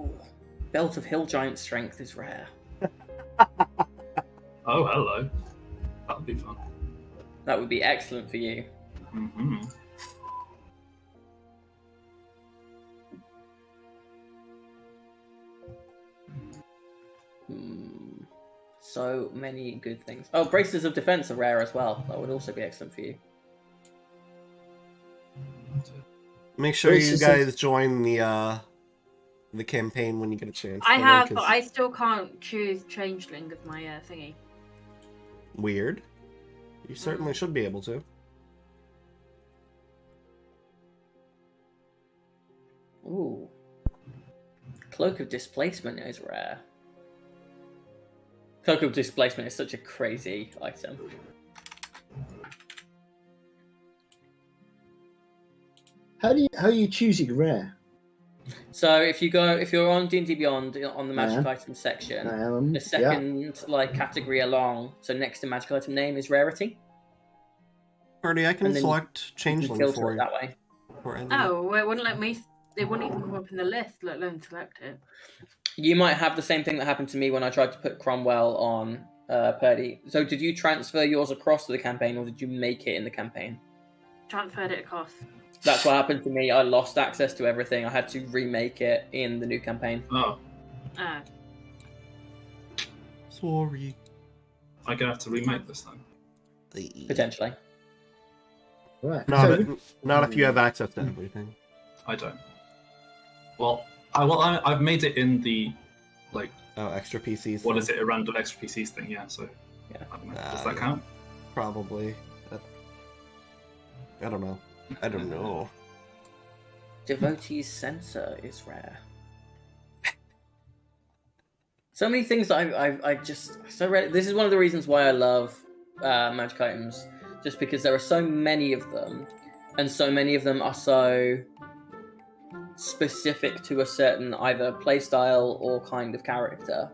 Ooh. Belt of Hill Giant Strength is rare. Oh, hello. That would be fun. That would be excellent for you. Mm-hmm. So many good things. Oh, Braces of Defense are rare as well. That would also be excellent for you. Make sure you Braces guys join the campaign when you get a chance. I The have, link but is I still can't choose Changeling of my thingy. weird. You certainly should be able to. Ooh. Cloak of Displacement is rare. Cloak of Displacement is such a crazy item. How are you choosing rare? So if you're on D&D Beyond on the magic item section, I am. the second category along, so next to magical item name is rarity. Party, I can And then select You can Changeling filter for it that way. Oh, it wouldn't let me. It wouldn't even come up in the list, let alone select it. You might have the same thing that happened to me when I tried to put Cromwell on Purdy. So did you transfer yours across to the campaign, or did you make it in the campaign? Transferred it across. That's what happened to me. I lost access to everything. I had to remake it in the new campaign. Oh, Oh. Sorry. I'm gonna have to remake this then. Potentially. Right. Not if you have access to everything. I don't. Well, I've made it in the Oh, extra PCs. what is it, a random extra PCs thing? Yeah. So Yeah. I don't know. Does that count? Probably. I don't know. I don't know. Devotee's Censor is rare. So many things that I just so read. This is one of the reasons why I love magic items, just because there are so many of them, and so many of them are so specific to a certain either playstyle or kind of character.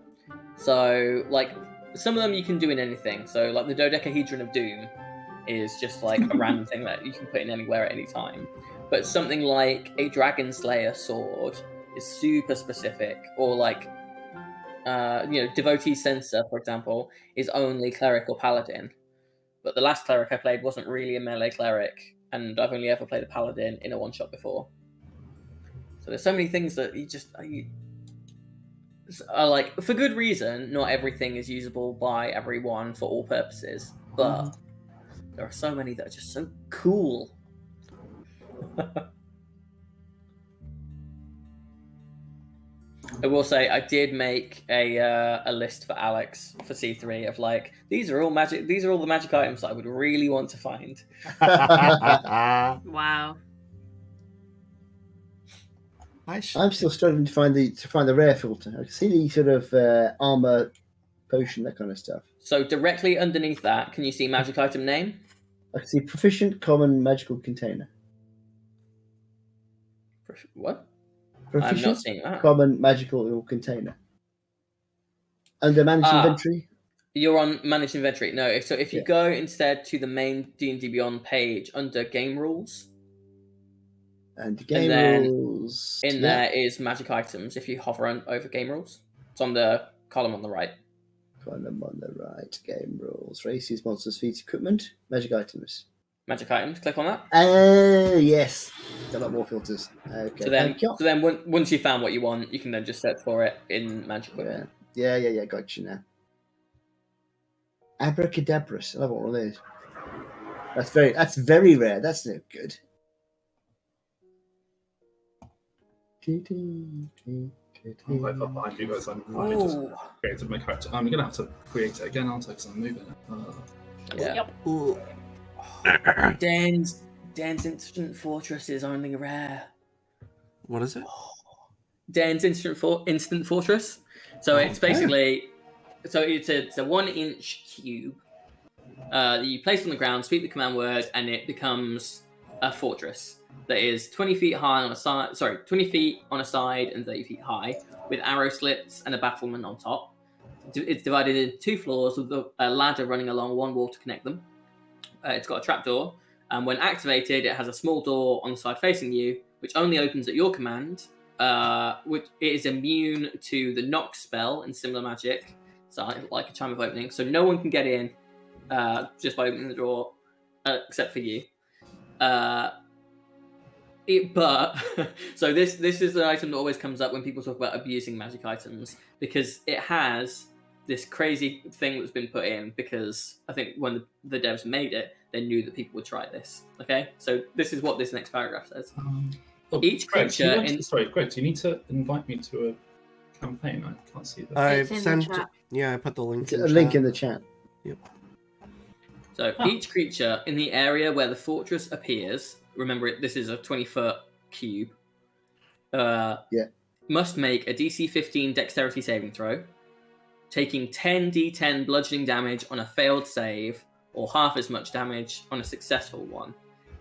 So like some of them you can do in anything. So like the Dodecahedron of Doom is just like a random thing that you can put in anywhere at any time. But something like a Dragon Slayer sword is super specific, or like Devotee Censor, for example, is only cleric or paladin. But the last cleric I played wasn't really a melee cleric, and I've only ever played a paladin in a one shot before. So there's so many things that are like, for good reason, not everything is usable by everyone for all purposes, but there are so many that are just so cool. I will say I did make a list for Alex for C3 of like, these are all the magic items that I would really want to find. Wow. I'm still struggling to find the rare filter. I can see the sort of armor, potion, that kind of stuff. So directly underneath that, can you see magic item name? I can see proficient, common, magical container. What? Proficient, I'm not seeing that. common, magical container. Under manage inventory. You're on manage inventory. No, so if you go instead to the main D&D Beyond page under game rules. And game rules. There is magic items if you hover over game rules. It's on the column on the right. Column on the right. Game rules. Races, monsters, feats, equipment, magic items. Magic items. Click on that. Yes. Got a lot more filters. Okay. So then once you found what you want, you can then just search for it in magic equipment. Yeah. Got you now. Abracadabras. I love one of those. That's very rare. That's no good. I'm quite far behind you guys. I'm finally just created my character. I'm gonna have to create it again, aren't I? Because I'm moving it. Yeah. Yep. Dan's Instant Fortress is only rare. What is it? Dan's Instant Fortress. So it's basically, it's a 1-inch cube that you place on the ground, speak the command word, and it becomes a fortress that is 20 feet high on a side. 20 feet on a side and 30 feet high, with arrow slits and a battlement on top. It's divided into 2 floors with a ladder running along one wall to connect them. It's got a trapdoor, and when activated, it has a small door on the side facing you, which only opens at your command, which it is immune to the knock spell and similar magic, so like a Chime of Opening. So no one can get in just by opening the door, except for you. So this is an item that always comes up when people talk about abusing magic items, because it has this crazy thing that's been put in, because I think when the devs made it, they knew that people would try this. Okay, so this is what this next paragraph says. Each Greg, creature Greg, do you need to invite me to a campaign? I can't see that. I've It's in the sent. chat. Yeah, I put the link. A link in the chat. So each creature in the area where the fortress appears, remember this is a 20-foot cube, must make a DC 15 dexterity saving throw, taking 10d10 bludgeoning damage on a failed save, or half as much damage on a successful one.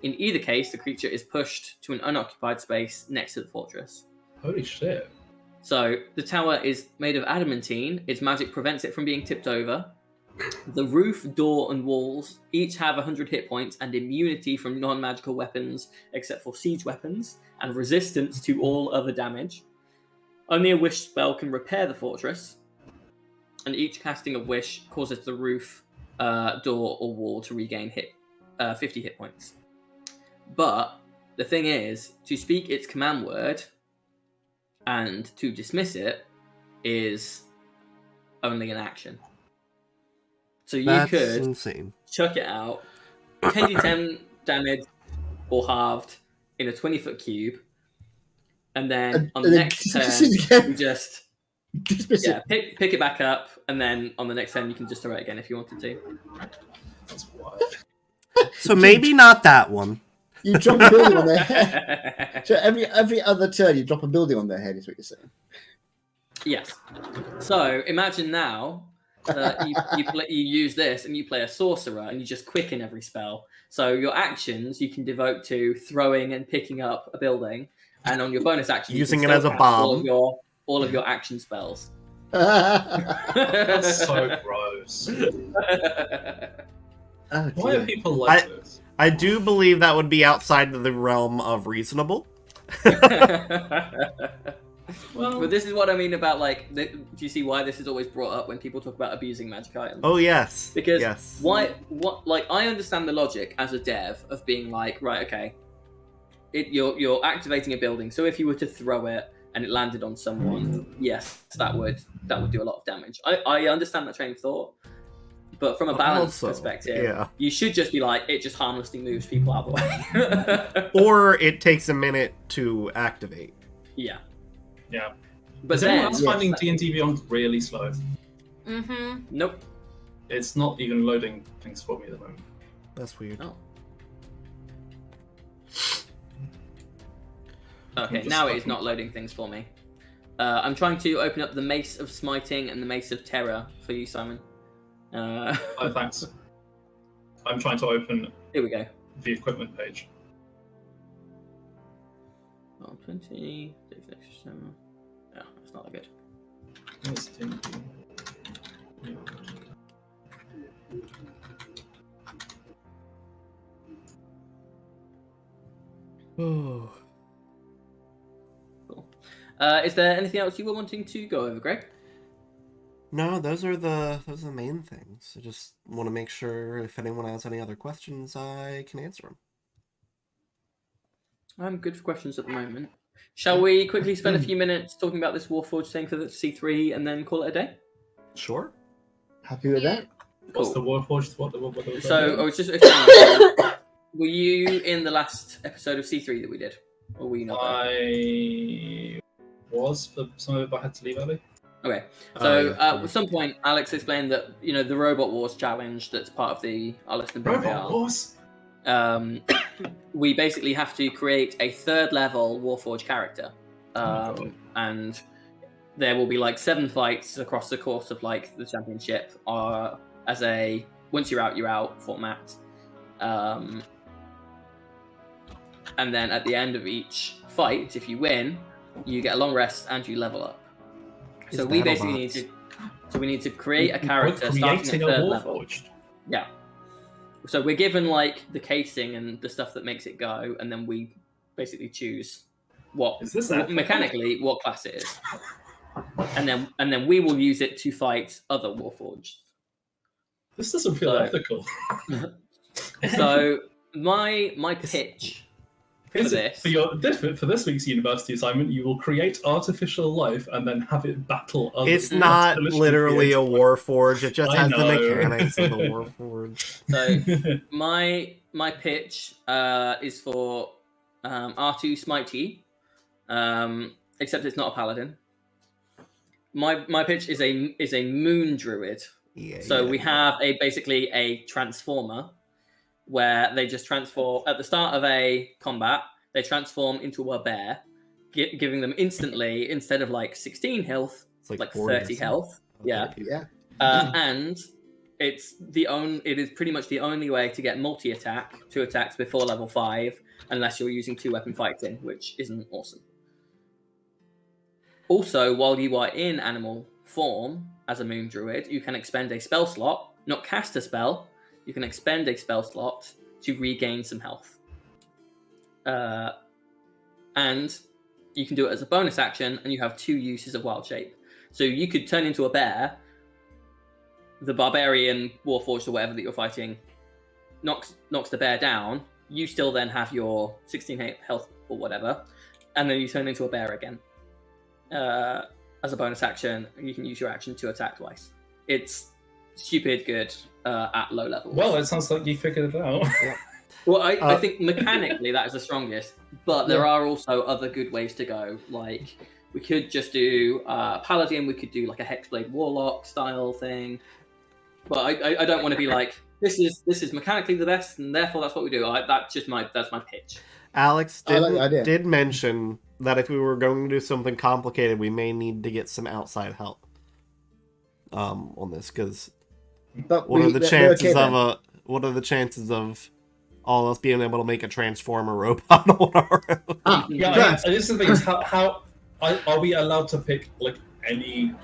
In either case, the creature is pushed to an unoccupied space next to the fortress. Holy shit. So the tower is made of adamantine. Its magic prevents it from being tipped over. The roof, door, and walls each have 100 hit points and immunity from non-magical weapons, except for siege weapons, and resistance to all other damage. Only a wish spell can repair the fortress, and each casting of wish causes the roof, door, or wall to regain 50 hit points. But the thing is, to speak its command word and to dismiss it is only an action. So you That's could insane. chuck it out, 10d10 damage or halved in a 20-foot cube, and then on the next turn, you just pick it back up, and then on the next turn, you can just throw it again if you wanted to. That's wild. So maybe not that one. You drop a building on their head. So every other turn, you drop a building on their head, is what you're saying. Yes. So imagine now that you use this and you play a sorcerer and you just quicken every spell. So your actions you can devote to throwing and picking up a building, and on your bonus action, Using you it can as a still cast bomb. all of your action spells. That's so gross. Oh, Why dear. are people like this? I do believe that would be outside of the realm of reasonable. Well, But this is what I mean about, like, do you see why this is always brought up when people talk about abusing magic items? Oh yes. Because yes. I understand the logic as a dev of being like, right, okay, you're activating a building, so if you were to throw it and it landed on someone, yes, that would do a lot of damage. I understand that train of thought, but from a balance Also, perspective, yeah. you should just be like, it just harmlessly moves people out of the way. Or it takes a minute to activate. Yeah. yeah. But Is anyone then, else finding D&D Beyond really slow? Mm-hmm. nope. It's not even loading things for me at the moment. That's weird. Oh. Okay, just now it is fucking- not loading things for me. I'm trying to open up the Mace of Smiting and the Mace of Terror for you, Simon. Oh, thanks. I'm trying to open Here we go. the equipment page. Oh, 20. Yeah, that's not that good. Where's D&D? Oh. Cool. Is there anything else you were wanting to go over, Greg? No, those are the main things. I just want to make sure if anyone has any other questions, I can answer them. I'm good for questions at the moment. Shall we quickly spend a few minutes talking about this Warforged thing for the C3 and then call it a day? Sure. Happy with that? What's the Cool. Warforged? What So I was just explaining. Were you in the last episode of C3 that we did? Or were you not there? I was for some of it, but I had to leave early. Okay, so yeah. at some point, Alex explained that the Robot Wars challenge that's part of the Arliss and Robot Wars? we basically have to create a third level Warforged character, God. and there will be like 7 fights across the course of like the championship, as a once you're out format, and then at the end of each fight, if you win, you get a long rest and you level up. It's So we battle basically bots. need to create a We're character starting at creating a third level. Warforged. Yeah. So we're given like the casing and the stuff that makes it go, and then we basically choose what Is this ethical? mechanically what class it is, and then we will use it to fight other Warforged. This doesn't feel So- ethical. So my pitch for this. For this week's university assignment, you will create artificial life and then have it battle other. It's not literally a Warforged. It just I has the know. mechanics of the Warforged. So my pitch is for R2 Smitey, except it's not a paladin. My pitch is a moon druid. Yeah. So we have basically a transformer where they just transform at the start of a combat. They transform into a bear, giving them instantly, instead of like 16 health, It's like 30 40. health. Yeah. Yeah. And it is pretty much the only way to get multi-attack, 2 attacks before level 5, unless you're using 2-weapon fighting, which isn't awesome. Also, while you are in animal form as a moon druid, you can expend a spell slot, not cast a spell. You can expend a spell slot to regain some health. And you can do it as a bonus action, and you have 2 uses of wild shape. So you could turn into a bear. The barbarian, warforged, or whatever that you're fighting knocks the bear down. You still then have your 16 health or whatever, and then you turn into a bear again. As a bonus action, you can use your action to attack twice. It's stupid good at low levels. Well, it sounds like you figured it out. Well, I think mechanically that is the strongest, but there are also other good ways to go. Like, we could just do Paladin, we could do like a Hexblade Warlock style thing. But I don't want to be like, this is mechanically the best, and therefore that's what we do. That's my pitch. Alex I like the idea. did mention that if we were going to do something complicated, we may need to get some outside help on this, because But what are the they're chances okay then. of all of us being able to make a transformer robot on our own? Yeah, I just think how are we allowed to pick like any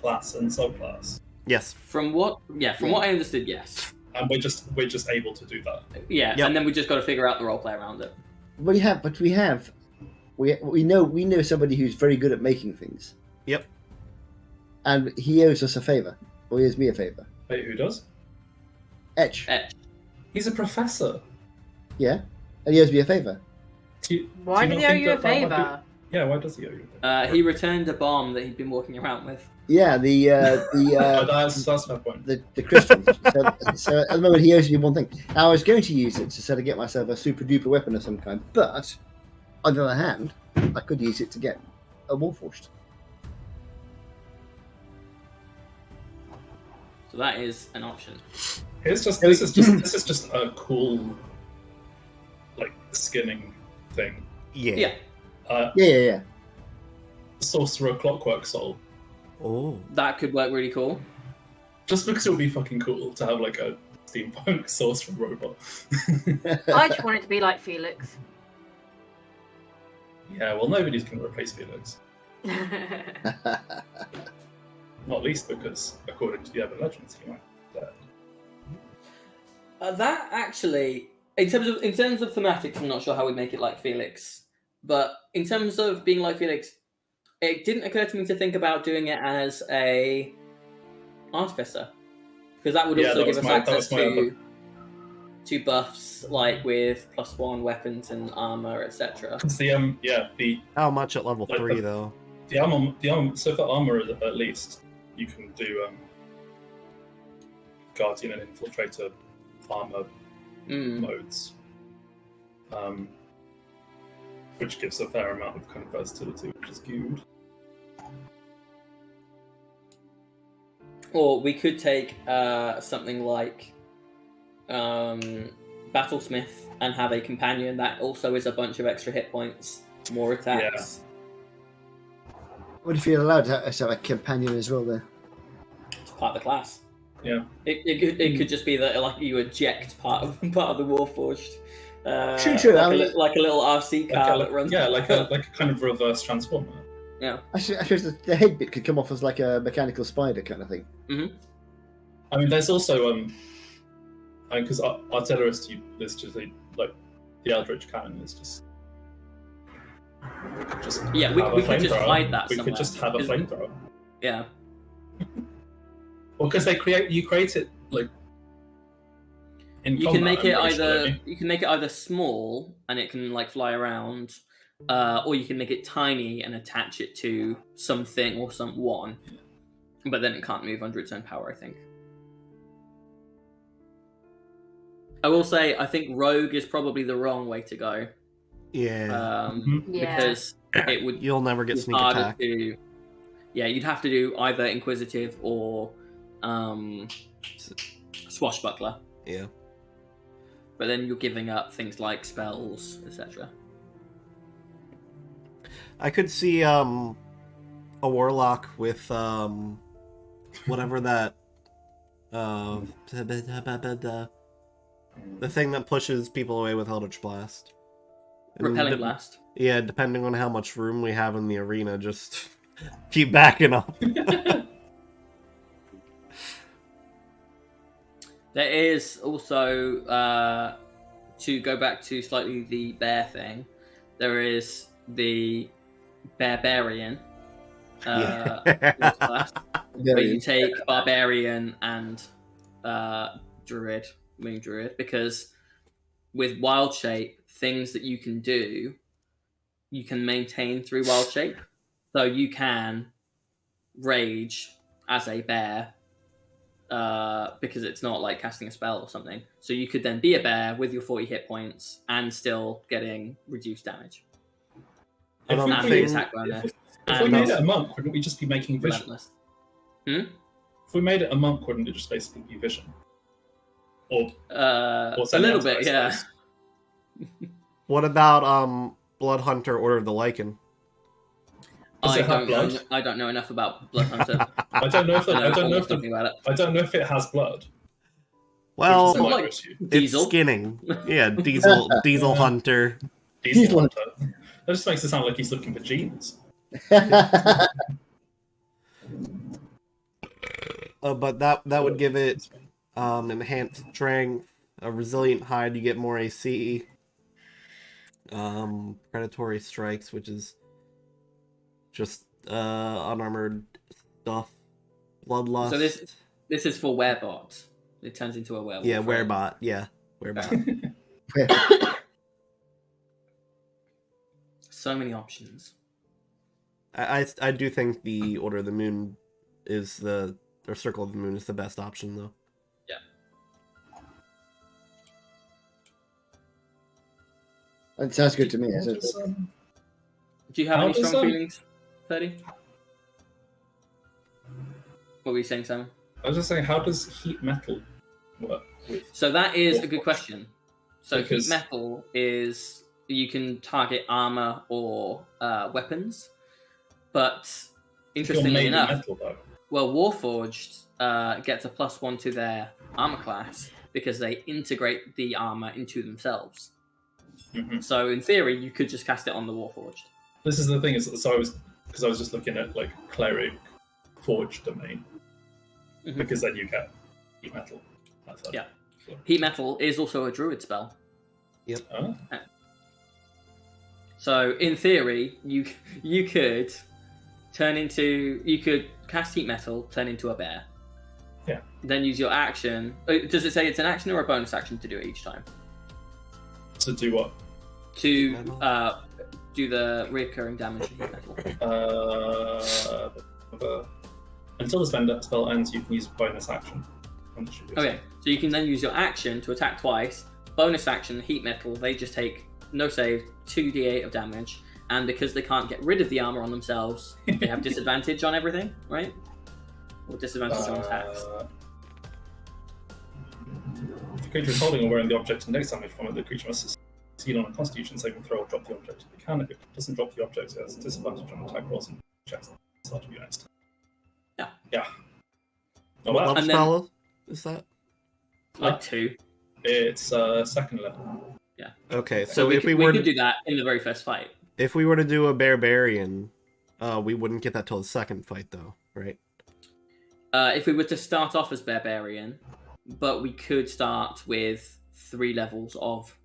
class and subclass? Yes. From what I understood, yes. And we're just able to do that. Yeah, Yep. and then we just got to figure out the roleplay around it. We know somebody who's very good at making things, Yep. and he owes us a favor, or he owes me a favor. Wait, who does? Etch, He's a professor. yeah, and he owes me a favor. Why do did you he not owe think you a that might be- favour? Yeah, why does he owe you? a favor? He returned a bomb that he'd been walking around with. Yeah, That's a fair point. the Christians. So at the moment, he owes me one thing. Now, I was going to use it to sort of get myself a super duper weapon of some kind, but on the other hand, I could use it to get a Warforged. So that is an option. This is just a cool like skinning thing. Yeah. Yeah, Yeah. Sorcerer Clockwork Soul. Oh. that could work really cool. Just because it would be fucking cool to have like a steampunk sorcerer robot. I just want it to be like Felix. Yeah, well, nobody's going to replace Felix. Not least because, according to the urban legends, he might be dead. That actually, in terms of thematics, I'm not sure how we'd make it like Felix. But in terms of being like Felix, it didn't occur to me to think about doing it as a artificer, because that would Yeah, also that give was us my- that access was my other- to buffs like with +1 weapons and armor, etc. Because the How much at level Like 3 the- though? armor. So for armor, at least, you can do Guardian and Infiltrator armor modes, which gives a fair amount of kind of versatility, which is good. Or we could take something like Battlesmith and have a companion that also is a bunch of extra hit points, more attacks. What if you're allowed to have a companion as well there? It's part of the class. Yeah. It could just be that like you eject part of the Warforged. True. Like a little RC car that runs. Yeah, like a kind of reverse transformer. Yeah. I suppose the head bit could come off as like a mechanical spider kind of thing. I mean, there's also because Artillerist is just like the Eldritch Cannon is just Just Yeah, we have a could just flamethrower. hide that We somewhere. could just have a Isn't- flamethrower. Yeah. Well, because you create it like in You combat, can make I'm it pretty sure, don't either you? you can make it either small and it can like fly around, or you can make it tiny and attach it to something or someone, but then it can't move under its own power. I think. I will say I think rogue is probably the wrong way to go. Yeah. Yeah. Because it would You'll never get be sneak harder attack. to. Yeah, you'd have to do either inquisitive or swashbuckler. Yeah. But then you're giving up things like spells, etc. I could see a warlock with whatever that the thing that pushes people away with Eldritch Blast. And Repelling blast. Yeah, depending on how much room we have in the arena, just keep backing up. There is also, to go back to slightly the bear thing, there is the barbarian class, where you take barbarian and druid, moon druid, because with wild shape, things that you can do, you can maintain through wild shape. So you can rage as a bear, because it's not like casting a spell or something. So you could then be a bear with your 40 hit points and still getting reduced damage. If we, don't And think- the attack bonus. if we And made it a monk, wouldn't we just be making vision? relentless. If we made it a monk, wouldn't it just basically be vision? Or A something little else, bit, I yeah. suppose. What about Blood Hunter Order of the Lycan? Does it have blood? I don't know enough about Blood Hunter. I don't know if the, I don't know if Almost nothing the, about it. I don't know if it has blood. Well, which is a like- minor issue. it's Diesel. skinning. Yeah, Diesel Yeah. Hunter. Diesel Hunter. That just makes it sound like he's looking for genes. But that would give it enhanced strength, a resilient hide. You get more AC. Predatory strikes, which is just unarmored stuff. Bloodlust. So this is for werebot. It turns into a werewolf. Yeah, right? werebot. Yeah, werebot. So many options. I do think the Order of the Moon is or Circle of the Moon is the best option, though. That sounds good to me. What is, Do you have How any does, strong um, feelings, Ferdy? What were you saying, Sam? I was just saying, how does heat metal work? So that is a good question. So Because- heat metal is you can target armor or weapons, but If you're interestingly made of enough, metal, though. well, Warforged gets a +1 to their armor class because they integrate the armor into themselves. Mhm. So in theory, you could just cast it on the Warforged. This is the thing. So I was just looking at like cleric forge domain Mhm. because then you get heat metal. That's it. Yeah. Heat metal is also a druid spell. Oh, So in theory, you could cast heat metal, turn into a bear. Yeah. Then use your action. Does it say it's an action or a bonus action to do it each time? to do what? To Metal? do the recurring damage to heat metal. Until the spell ends, you can use a bonus action. on the shooters. Okay, so you can then use your action to attack twice. Bonus action, heat metal. They just take no save, 2d8 of damage, and because they can't get rid of the armor on themselves, they have disadvantage on everything, right? Or disadvantage on attacks. If the creature is holding or wearing the object and takes damage from it, the creature must succeed on a Constitution saving throw or drop the object if it can. If it doesn't drop the object, it has disadvantage on attack rolls and checks. Start of your next turn. Yeah. Yeah. Oh, What well, level And then- spell is that? Like 2. it's second level. Okay, So, so we if could, we were could do that in the very first fight. to do a barbarian, we wouldn't get that till the second fight, though, right? If we were to start off as barbarian, but we could start with 3 levels of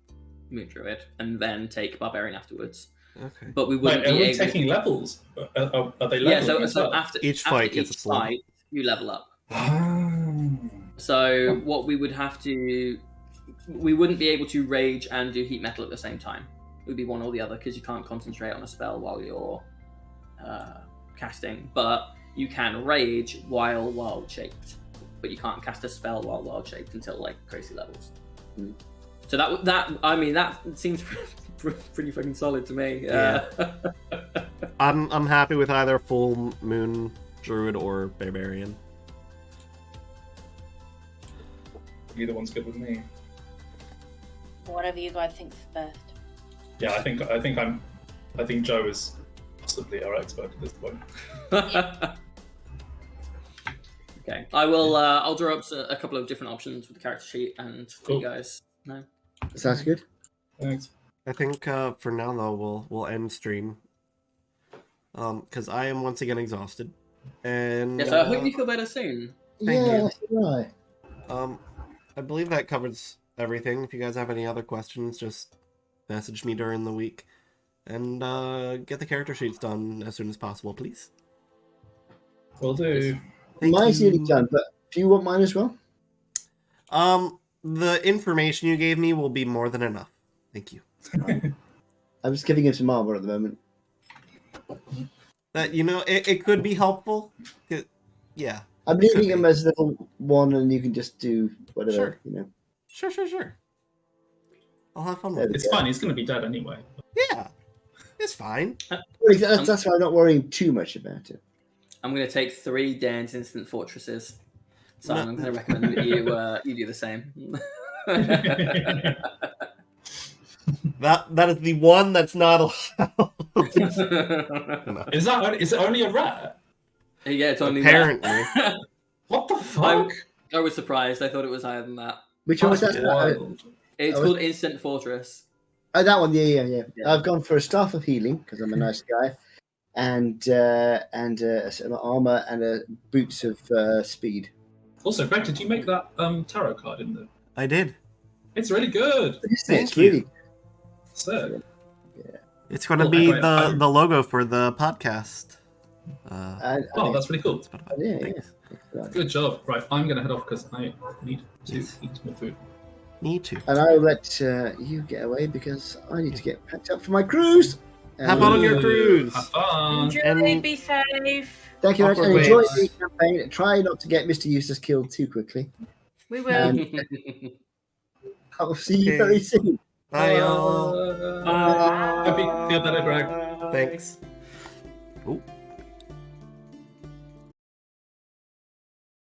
Moon Druid and then take barbarian afterwards. Okay. but we Wait, wouldn't are be we able. taking levels? Are they Yeah, levels? so after Each after fight gets a each slow. fight, you level up. Ah. So what we would have to, we wouldn't be able to rage and do heat metal at the same time. It would be one or the other because you can't concentrate on a spell while you're casting. But you can rage while wild shaped, but you can't cast a spell while wild shaped until like crazy levels. Mm. So that seems pretty fucking solid to me. Yeah. I'm happy with either full moon druid or barbarian. Either one's good with me. Whatever you guys think's best. Yeah, I think Joe is possibly our expert at this point. Okay, I will. I'll draw up a couple of different options with the character sheet and Cool. you guys know. Sounds good. Thanks. I think for now though we'll end stream. Because I am once again exhausted, and Yeah, so I hope you feel better soon. Thank yeah, you. right. I believe that covers everything. If you guys have any other questions, just message me during the week, and get the character sheets done as soon as possible, please. Will do. Thank Mine's you. nearly done, but do you want mine as well? The information you gave me will be more than enough. Thank you. I'm just giving him some armor at the moment. That it could be helpful. Yeah. I'm leaving Could him be. as level 1, and you can just do whatever, Sure. you know. Sure. I'll have fun There with we it. It's fine. He's going to be dead anyway. Yeah, it's fine. Well, that's why I'm not worrying too much about it. I'm going to take 3 Dan's instant fortresses. So No. I'm going to recommend that you do the same. That is the one that's not allowed. No. Is it only a rare? Yeah, it's only Apparently. that. What the fuck? I was surprised. I thought it was higher than that. Which one was That's that? wild. It's Oh, called Instant Fortress. Oh, that one, yeah. Yeah. I've gone for a staff of healing because I'm a nice guy, and some armor and boots of speed. Also, Greg, did you make that tarot card in the? I did. It's really good. Thank It's really you. So, It's going to Well, be anyway, I'm- the logo for the podcast. oh, that's really cool. Yeah. Thanks. Good job. Right, I'm going to head off because I need to Yes. eat more food. Me too. And I'll let you get away because I need to get packed up for my cruise. Have fun on your Ooh, cruise. Have fun. Enjoy, and- be safe. Thank you very much, and Awkward enjoy ways. the campaign. Try not to get Mr. Eustace killed too quickly. We will. And I'll see you Okay. very soon. Bye, y'all. Hope you feel better, Greg. Thanks. Oh.